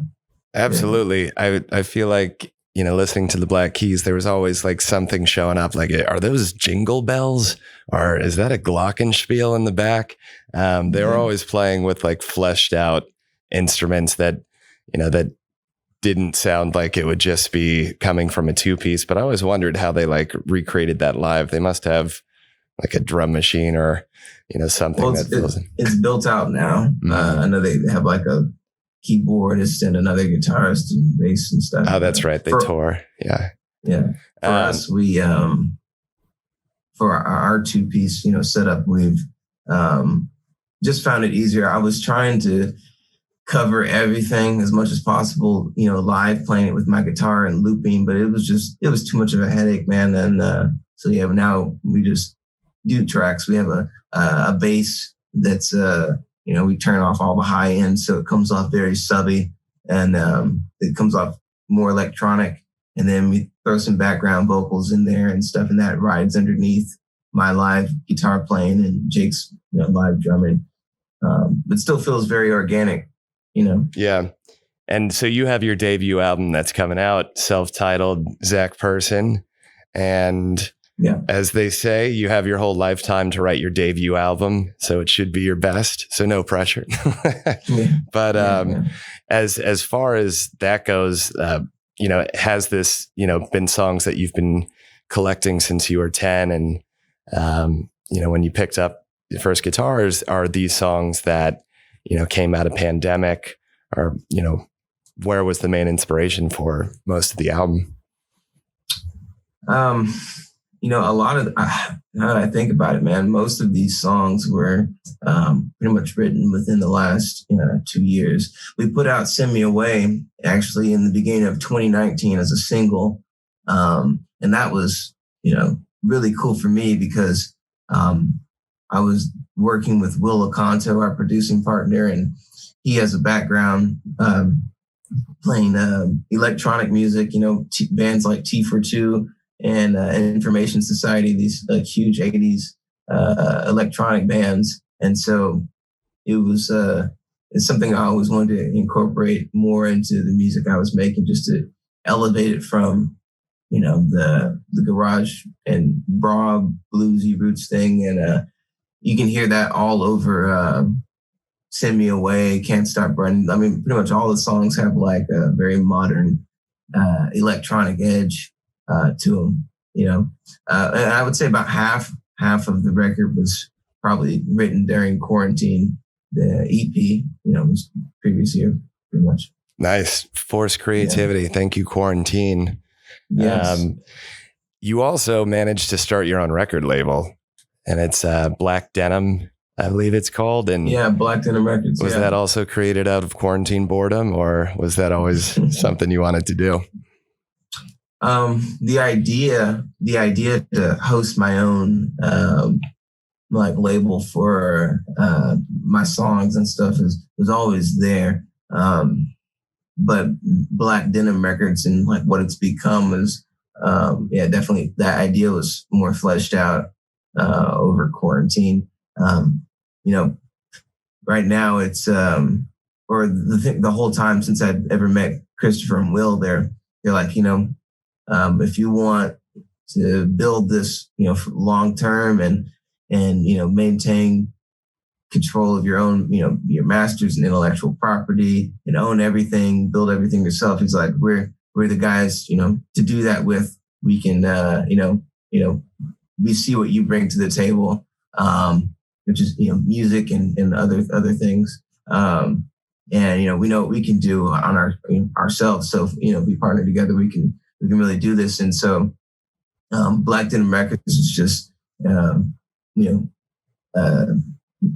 Absolutely. Yeah. I feel like, listening to the Black Keys, there was always like something showing up. Like, are those jingle bells or is that a glockenspiel in the back? They were always playing with like fleshed out instruments that, that didn't sound like it would just be coming from a 2-piece, but I always wondered how they like recreated that live. They must have like a drum machine or, something. Well, it's built out now. I know they have like a keyboardist and another guitarist and bass and stuff. Oh, that's right. They tour. Yeah. Yeah. For us, we, for our 2-piece, setup, we've just found it easier. I was trying to cover everything as much as possible, live, playing it with my guitar and looping, but it was too much of a headache, man. And now we just do tracks. We have a bass that's we turn off all the high end, so it comes off very subby, and it comes off more electronic. And then we throw some background vocals in there and stuff, and that rides underneath my live guitar playing and Jake's live drumming. But still feels very organic. Yeah. And so you have your debut album that's coming out, self-titled, Zach Person. And as they say, you have your whole lifetime to write your debut album. So it should be your best. So no pressure. But as far as that goes, has this, been songs that you've been collecting since you were 10? And, when you picked up the first guitars, are these songs that, came out of pandemic, or, where was the main inspiration for most of the album? A lot of, now that I think about it, man, most of these songs were pretty much written within the last 2 years. We put out Send Me Away actually in the beginning of 2019 as a single. And that was, really cool for me because I was working with Will Acanto, our producing partner, and he has a background playing electronic music, bands like T for Two and Information Society, these huge 80s electronic bands. And so it's something I always wanted to incorporate more into the music I was making, just to elevate it from, the garage and raw bluesy roots thing. And you can hear that all over Send Me Away, Can't Stop Running. I mean, pretty much all the songs have like a very modern electronic edge to them, and I would say about half of the record was probably written during quarantine. The EP, was previous year, pretty much. Nice. Forced creativity. Yeah. Thank you, quarantine. Yes. You also managed to start your own record label, and it's Black Denim, I believe it's called. And Black Denim Records. Was that also created out of quarantine boredom, or was that always something you wanted to do? The idea to host my own like label for my songs and stuff was always there. But Black Denim Records and like what it's become is definitely that idea was more fleshed out over quarantine. Right now it's or the whole time since I'd ever met Christopher and Will, they're like, if you want to build this, long term and maintain control of your own, your masters and intellectual property and own everything, build everything yourself. He's like, we're the guys, to do that with. We can, we see what you bring to the table, which is, music and other things. And, we know what we can do on ourselves. So, if we partner together, we can really do this. And so, Black Denim Records is just,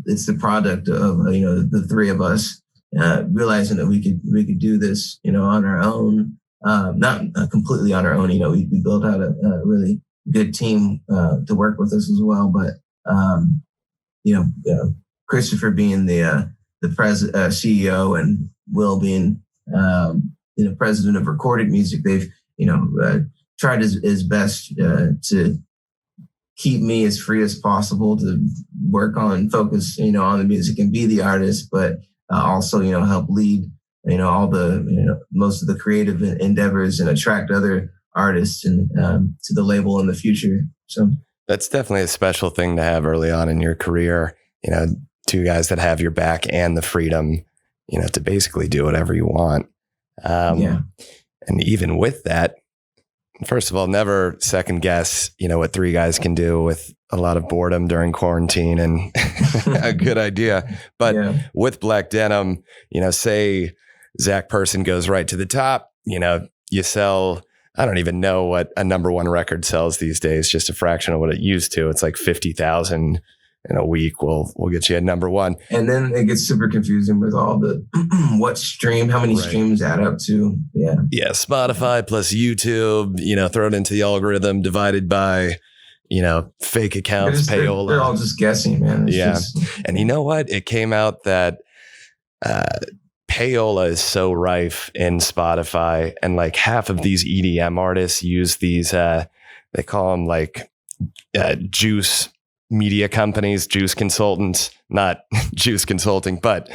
it's the product of, the three of us, realizing that we could do this, on our own, not completely on our own. We built out a really good team, to work with us as well. But, Christopher being the CEO and Will being, president of Recorded Music, they've, tried his best to keep me as free as possible to work on, focus, on the music and be the artist, but also, help lead, all the, most of the creative endeavors and attract other artists and to the label in the future. So that's definitely a special thing to have early on in your career. Two guys that have your back and the freedom, to basically do whatever you want. And even with that, first of all, never second guess, what three guys can do with a lot of boredom during quarantine and a good idea. But with Black Denim, say Zach Person goes right to the top, you sell, I don't even know what a number one record sells these days, just a fraction of what it used to. It's like 50,000 in a week. We'll get you a number one. And then it gets super confusing with all the how many streams add up to. Yeah. Spotify plus YouTube, throw it into the algorithm divided by, fake accounts, payola. They're all just guessing, man. And you know what? It came out that payola is so rife in Spotify, and like half of these EDM artists use these, they call them like juice media companies, juice consultants, not juice consulting, but,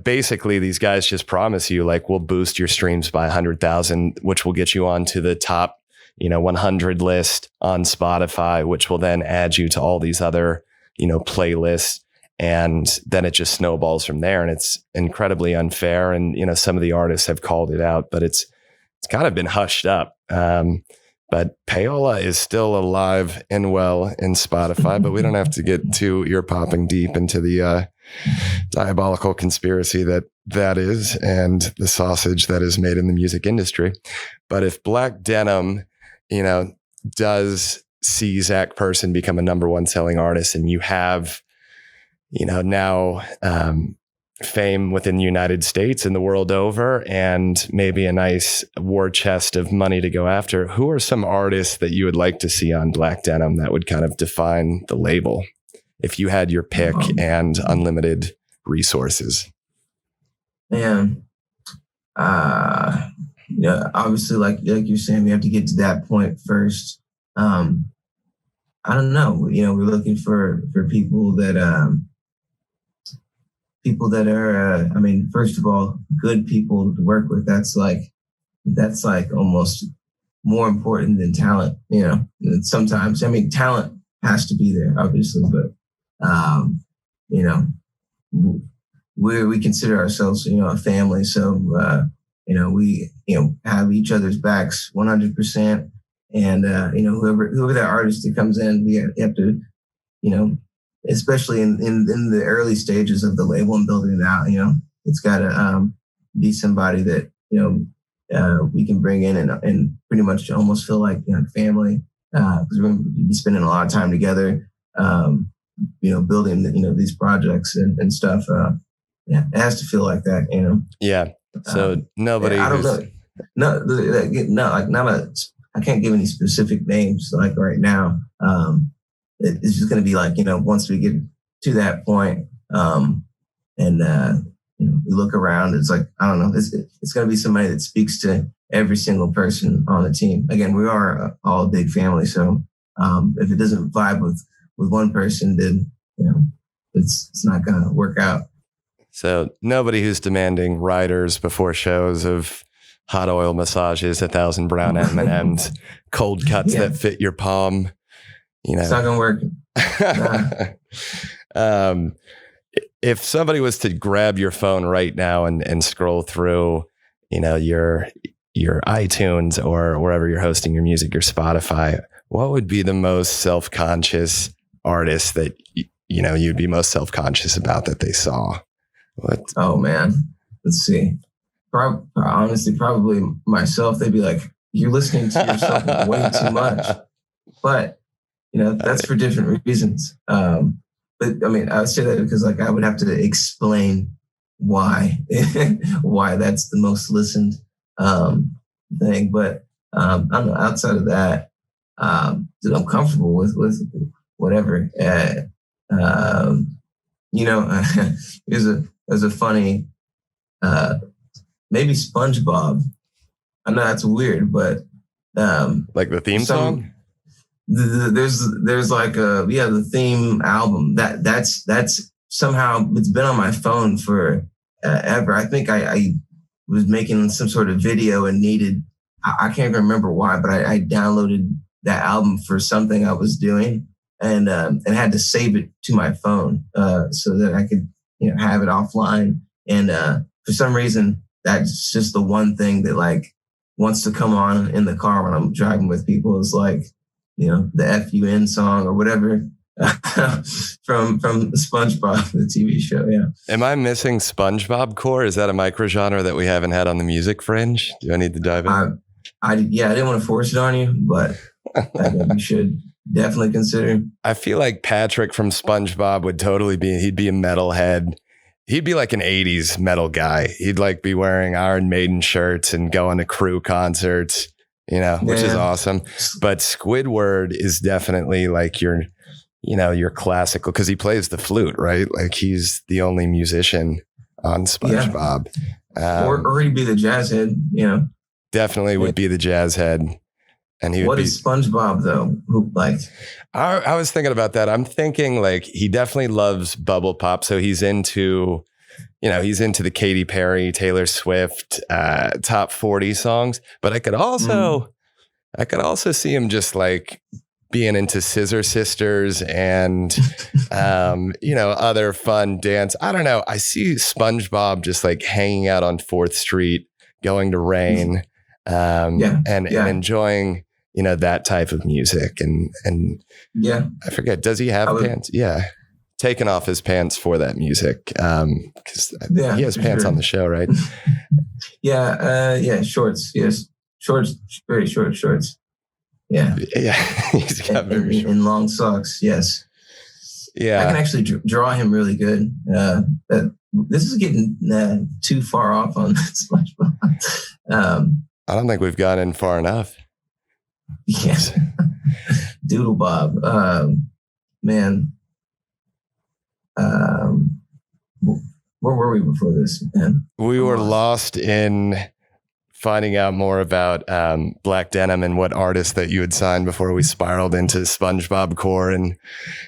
basically these guys just promise you like, we'll boost your streams by 100,000, which will get you onto the top, 100 list on Spotify, which will then add you to all these other, playlists. And then it just snowballs from there. And it's incredibly unfair. And, some of the artists have called it out, but it's kind of been hushed up. But payola is still alive and well in Spotify, but we don't have to get too ear popping deep into the diabolical conspiracy that is, and the sausage that is made in the music industry. But if Black Denim, does see Zach Person become a number one selling artist, and you have, now fame within the United States and the world over, and maybe a nice war chest of money to go after, who are some artists that you would like to see on Black Denim that would kind of define the label if you had your pick and unlimited resources? Man, obviously, like you're saying, we have to get to that point first. I don't know. We're looking for people that are, first of all, good people to work with. That's like almost more important than talent, sometimes. Talent has to be there, obviously, but, we consider ourselves, a family. So, we, have each other's backs 100%. And, whoever that artist that comes in, we have to, especially in the early stages of the label and building it out, it's got to be somebody that, we can bring in and pretty much almost feel like family, because we're going to be spending a lot of time together, building, these projects and stuff. It has to feel like that, Yeah. So nobody. I don't know. I can't give any specific names like right now. It's just going to be like, once we get to that point, we look around, it's like, I don't know, it's going to be somebody that speaks to every single person on the team. Again, we are all a big family. So if it doesn't vibe with one person, then, it's not going to work out. So nobody who's demanding riders before shows of hot oil massages, 1,000 brown M&Ms, cold cuts that fit your palm. It's not going to work. If somebody was to grab your phone right now and scroll through, your iTunes or wherever you're hosting your music, your Spotify, what would be the most self-conscious artist that you'd be most self-conscious about that they saw? Oh man, let's see. Honestly, probably myself. They'd be like, "You're listening to yourself way too much," but that's for different reasons. But I mean, I would say that because I would have to explain why why that's the most listened thing. But I don't know. Outside of that, I'm comfortable with whatever. There's a funny maybe SpongeBob. I know that's weird, but like the theme song. There's the theme album that's somehow it's been on my phone for ever. I think I was making some sort of video and I can't remember why, but I downloaded that album for something I was doing and had to save it to my phone so that I could have it offline. And for some reason, that's just the one thing that wants to come on in the car when I'm driving with people is the FUN song or whatever from SpongeBob, the TV show. Yeah. Am I missing SpongeBob core? Is that a microgenre that we haven't had on the Music Fringe? Do I need to dive in? I didn't want to force it on you, but I think you should definitely consider. I feel like Patrick from SpongeBob would totally he'd be a metalhead. He'd be like an 80s metal guy. He'd be wearing Iron Maiden shirts and going to Crew concerts. Which is awesome. But Squidward is definitely your classical, because he plays the flute, right? He's the only musician on SpongeBob. Yeah. Or he'd be the jazz head, Definitely would be the jazz head. And he would is SpongeBob though? I was thinking about that. I'm thinking he definitely loves bubble pop. So he's into the Katy Perry, Taylor Swift, top 40 songs. But I could also see him just being into Scissor Sisters and, other fun dance. I don't know. I see SpongeBob just hanging out on 4th Street, going to Rain, and enjoying, that type of music. And yeah, I forget, does he have pants? Yeah. Taking off his pants for that music. Because he has pants on the show, right? Shorts. Yes. Shorts, very short shorts. Yeah. Yeah. He's got in long socks. Yes. Yeah. I can actually draw him really good. This is getting too far off on SpongeBob. I don't think we've gotten far enough. Yes. Doodle Bob. Man. Where were we before this, man? We were lost in finding out more about Black Denim and what artists that you had signed before we spiraled into SpongeBob core, and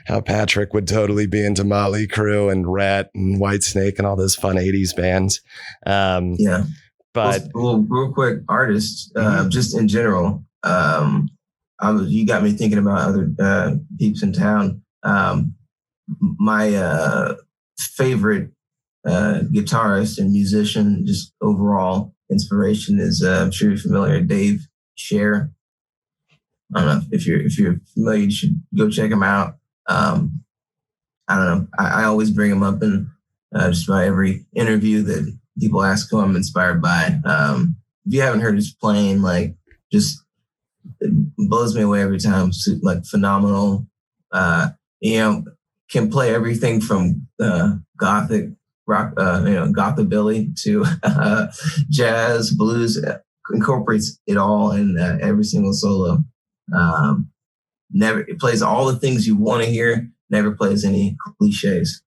how Patrick would totally be into Motley Crue and Rat and Whitesnake and all those fun 80s bands. But real quick, artists, just in general, you got me thinking about other peeps in town. My favorite guitarist and musician, just overall inspiration, is I'm sure you're familiar, Dave Scher. I don't know if you're familiar, you should go check him out. I don't know. I always bring him up in just about every interview that people ask who I'm inspired by. If you haven't heard his playing, just it blows me away every time. Phenomenal. Can play everything from gothic rock, Gothabilly to jazz, blues. Incorporates it all in every single solo. It plays all the things you want to hear. Never plays any cliches.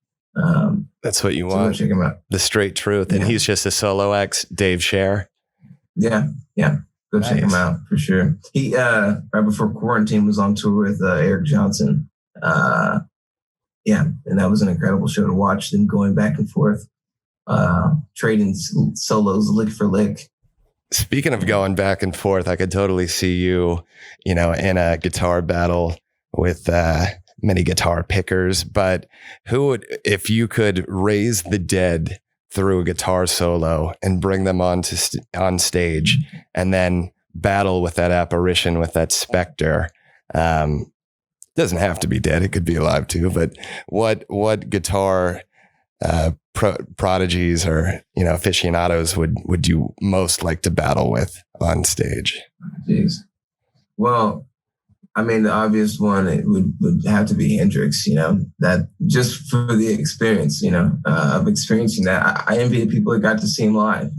That's what you want. So check him out. The straight truth. And he's just a solo X, Dave Scher. Yeah. Go check him out for sure. He right before quarantine was on tour with Eric Johnson. And that was an incredible show to watch. Them going back and forth, trading solos lick for lick. Speaking of going back and forth, I could totally see you, in a guitar battle with many guitar pickers, but who would, if you could raise the dead through a guitar solo and bring them on stage and then battle with that apparition, with that specter, doesn't have to be dead, it could be alive too, but what guitar prodigies or aficionados would you most like to battle with on stage? Jeez. Well, I mean, the obvious one, it would have to be Hendrix, that just for the experience, of experiencing that. I envy the people that got to see him live,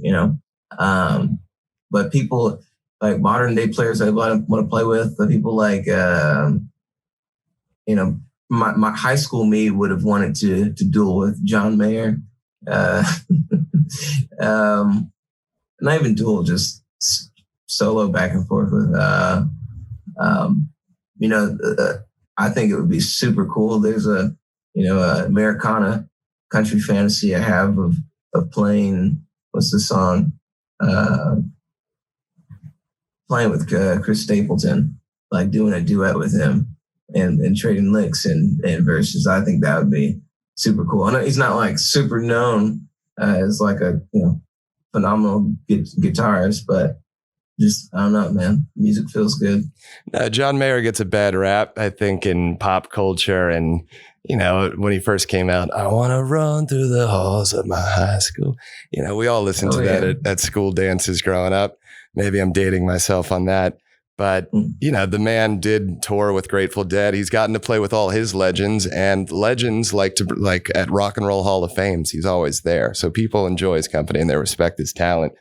but people like modern day players I want to play with, the people like, my high school me would have wanted to duel with John Mayer. Not even duel, just solo back and forth with, I think it would be super cool. There's a Americana country fantasy I have of playing, what's the song? Playing with Chris Stapleton, like doing a duet with him and trading licks and verses. I think that would be super cool. I know he's not like super known as like a phenomenal guitarist, but just, I don't know, man. Music feels good. John Mayer gets a bad rap, I think, in pop culture. And, when he first came out, I want to run through the halls of my high school. We all listened to that at school dances growing up. Maybe I'm dating myself on that. But, the man did tour with Grateful Dead. He's gotten to play with all his legends, and legends like at Rock and Roll Hall of Fames. He's always there. So people enjoy his company and they respect his talent.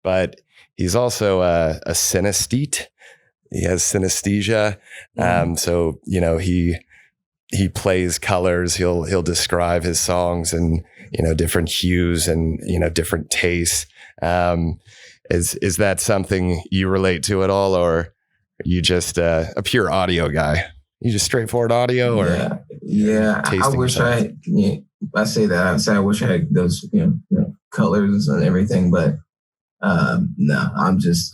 But he's also a synesthete. He has synesthesia. So, he plays colors. He'll describe his songs and, different hues and, different tastes. Is that something you relate to at all, or are you just a pure audio guy? You just straightforward audio, or yeah. I wish I say that. I wish I had those colors and everything, but no,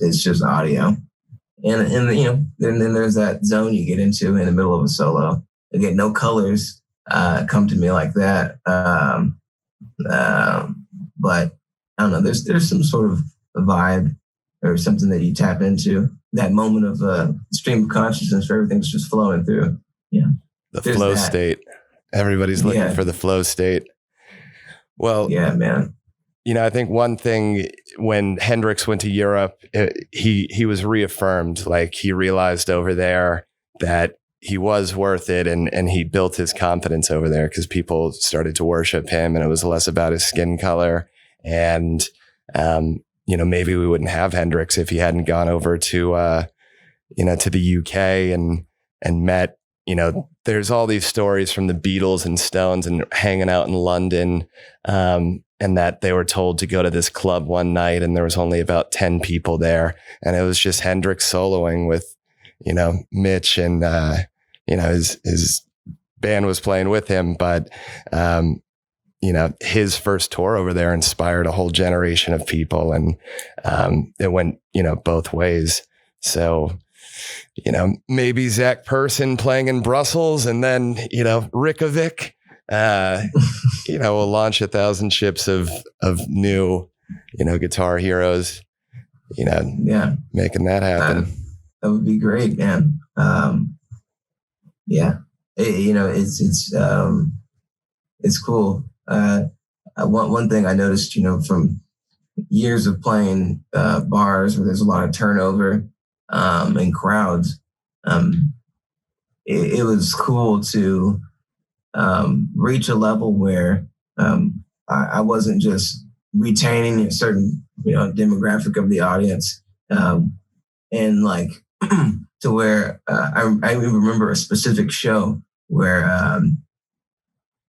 it's just audio. And then there's that zone you get into in the middle of a solo. Again, no colors come to me like that. But I don't know. There's some sort of a vibe or something that you tap into, that moment of stream of consciousness where everything's just flowing through. Yeah. The flow state. Everybody's looking for the flow state. Well, yeah, man. I think one thing when Hendrix went to Europe, he was reaffirmed. Like, he realized over there that he was worth it, and he built his confidence over there because people started to worship him, and it was less about his skin color. And maybe we wouldn't have Hendrix if he hadn't gone over to to the UK and met. There's all these stories from the Beatles and Stones and hanging out in London. And that they were told to go to this club one night and there was only about 10 people there. And it was just Hendrix soloing with, Mitch and, his band was playing with him. But, his first tour over there inspired a whole generation of people, and it went, both ways. So, maybe Zach Person playing in Brussels, and then, Rickovic. We'll launch 1,000 ships of new, guitar heroes, making that happen. That would be great, man. It's cool. One thing I noticed, from years of playing bars where there's a lot of turnover in crowds, it was cool to reach a level where I wasn't just retaining a certain demographic of the audience, and like to where I even remember a specific show where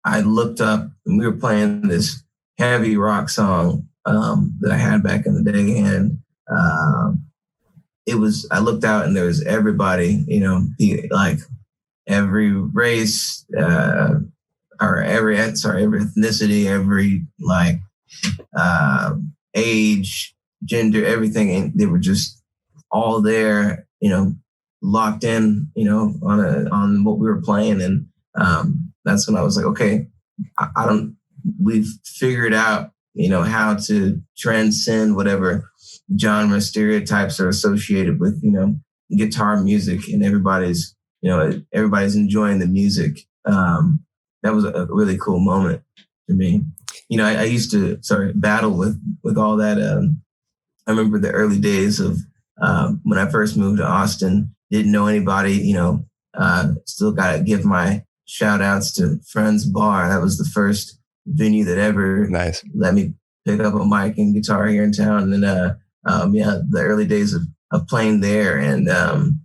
I looked up and we were playing this heavy rock song that I had back in the day, and I looked out and there was everybody, like every race, or every ethnicity, every age, gender, everything. And they were just all there, locked in, on what we were playing. And that's when I was like, okay, we've figured out, how to transcend whatever genre stereotypes are associated with, guitar music, and everybody's enjoying the music. That was a really cool moment for me. I used to battle with all that. I remember the early days of when I first moved to Austin, didn't know anybody, still got to give my shout outs to Friends Bar. That was the first venue that ever let me pick up a mic and guitar here in town. And the early days of playing there, and the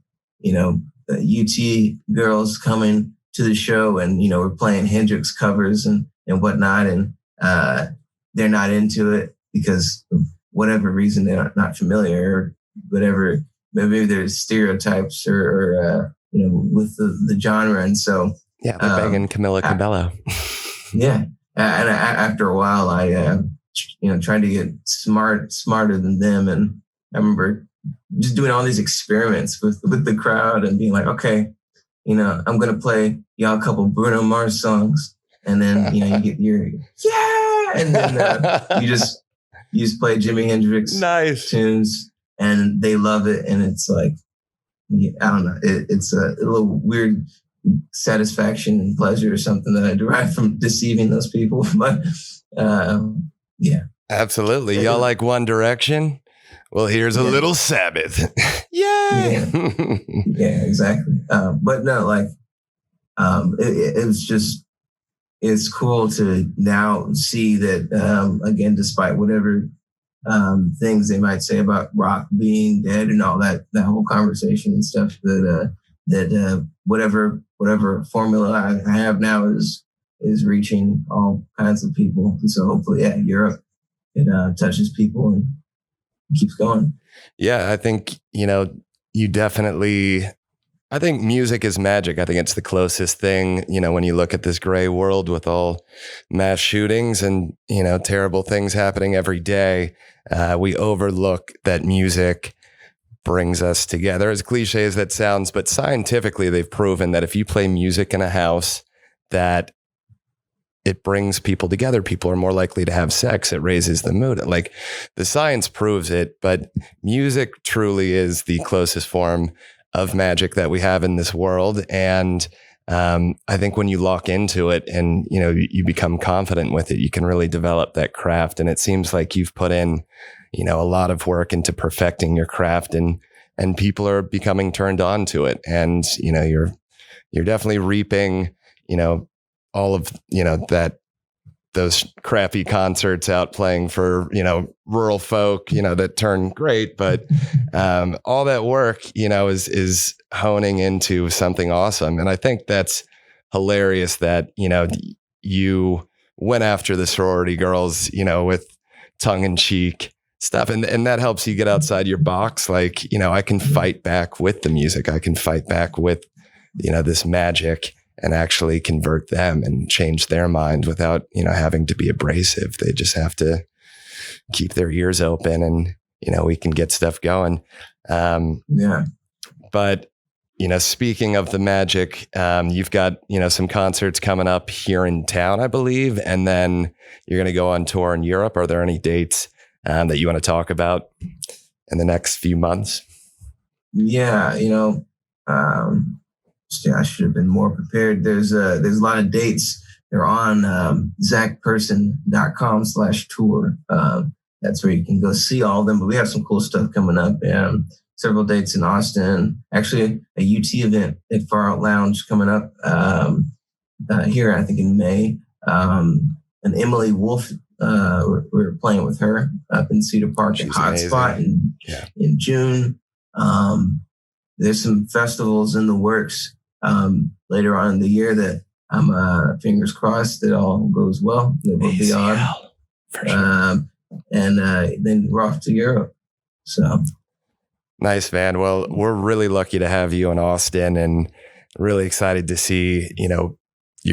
UT girls coming to the show, and we're playing Hendrix covers and whatnot, and they're not into it because of whatever reason. They're not familiar, or whatever. Maybe there's stereotypes or with the genre, and so they're begging Camila Cabello. Yeah. And after a while, I, tried to get smarter than them. And I remember just doing all these experiments with the crowd and being like, okay, I'm going to play y'all a couple Bruno Mars songs. And then, you get your, yeah. And then you just play Jimi Hendrix tunes, and they love it. And it's like, I don't know, it's a little weird satisfaction and pleasure or something that I derive from deceiving those people. But yeah. Absolutely. Y'all like One Direction? Well, here's a little Sabbath. Yay! Yeah, exactly. But no, like it's cool to now see that, again, despite whatever things they might say about rock being dead and all that whole conversation and stuff, that whatever formula I have now is reaching all kinds of people. And so hopefully, Europe, it touches people and keeps going. Yeah, I think, you definitely, I think music is magic. I think it's the closest thing, when you look at this gray world with all mass shootings and, terrible things happening every day, we overlook that music brings us together, as cliche as that sounds. But scientifically, they've proven that if you play music in a house, that it brings people together. People are more likely to have sex. It raises the mood. Like, the science proves it, but music truly is the closest form of magic that we have in this world. And I think when you lock into it and, you become confident with it, you can really develop that craft. And it seems like you've put in, a lot of work into perfecting your craft, and people are becoming turned on to it. And, you're definitely reaping, all of, those crappy concerts out playing for, rural folk, that turn great. But all that work, is honing into something awesome. And I think that's hilarious that, you went after the sorority girls, with tongue in cheek stuff. And that helps you get outside your box. Like, I can fight back with the music. I can fight back with, this magic, and actually convert them and change their mind without, having to be abrasive. They just have to keep their ears open, and, we can get stuff going. But, speaking of the magic, you've got, some concerts coming up here in town, I believe, and then you're going to go on tour in Europe. Are there any dates that you want to talk about in the next few months? Yeah, I should have been more prepared. There's a lot of dates. They're on zachperson.com/tour. That's where you can go see all of them. But we have some cool stuff coming up. Several dates in Austin. Actually, a UT event at Far Out Lounge coming up here, I think in May. And Emily Wolf, we're playing with her up in Cedar Park at Hotspot in June. There's some festivals in the works later on in the year that I'm fingers crossed that all goes well. That we'll be on. For sure. And then we're off to Europe. So nice, man. Well, we're really lucky to have you in Austin, and really excited to see, your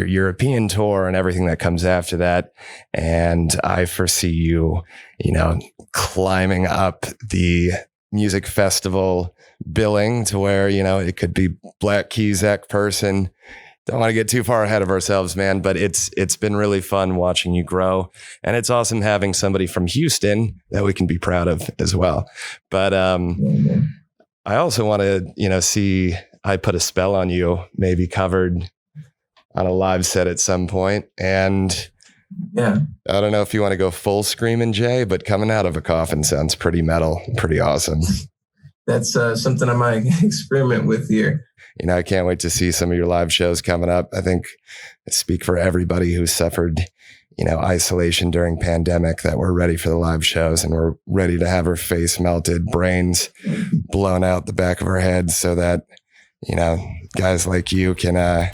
European tour and everything that comes after that. And I foresee you, climbing up the music festival billing to where, it could be Black Keys-Ek person. Don't want to get too far ahead of ourselves, man, but it's been really fun watching you grow. And it's awesome having somebody from Houston that we can be proud of as well. But I also want to, see I Put a Spell on You maybe covered on a live set at some point. And yeah, I don't know if you want to go full Screaming Jay, but Coming Out of a Coffin sounds pretty metal, pretty awesome. That's something I might experiment with here. I can't wait to see some of your live shows coming up. I think I speak for everybody who suffered, isolation during pandemic, that we're ready for the live shows and we're ready to have our face melted, brains blown out the back of our heads so that, guys like you can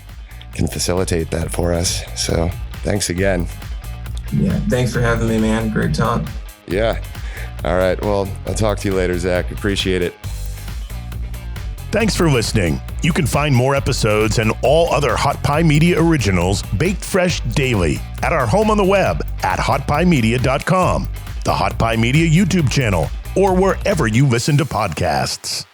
facilitate that for us. So thanks again. Yeah. Thanks for having me, man. Great talk. Yeah. All right. Well, I'll talk to you later, Zach. Appreciate it. Thanks for listening. You can find more episodes and all other Hot Pie Media originals baked fresh daily at our home on the web at hotpiemedia.com, the Hot Pie Media YouTube channel, or wherever you listen to podcasts.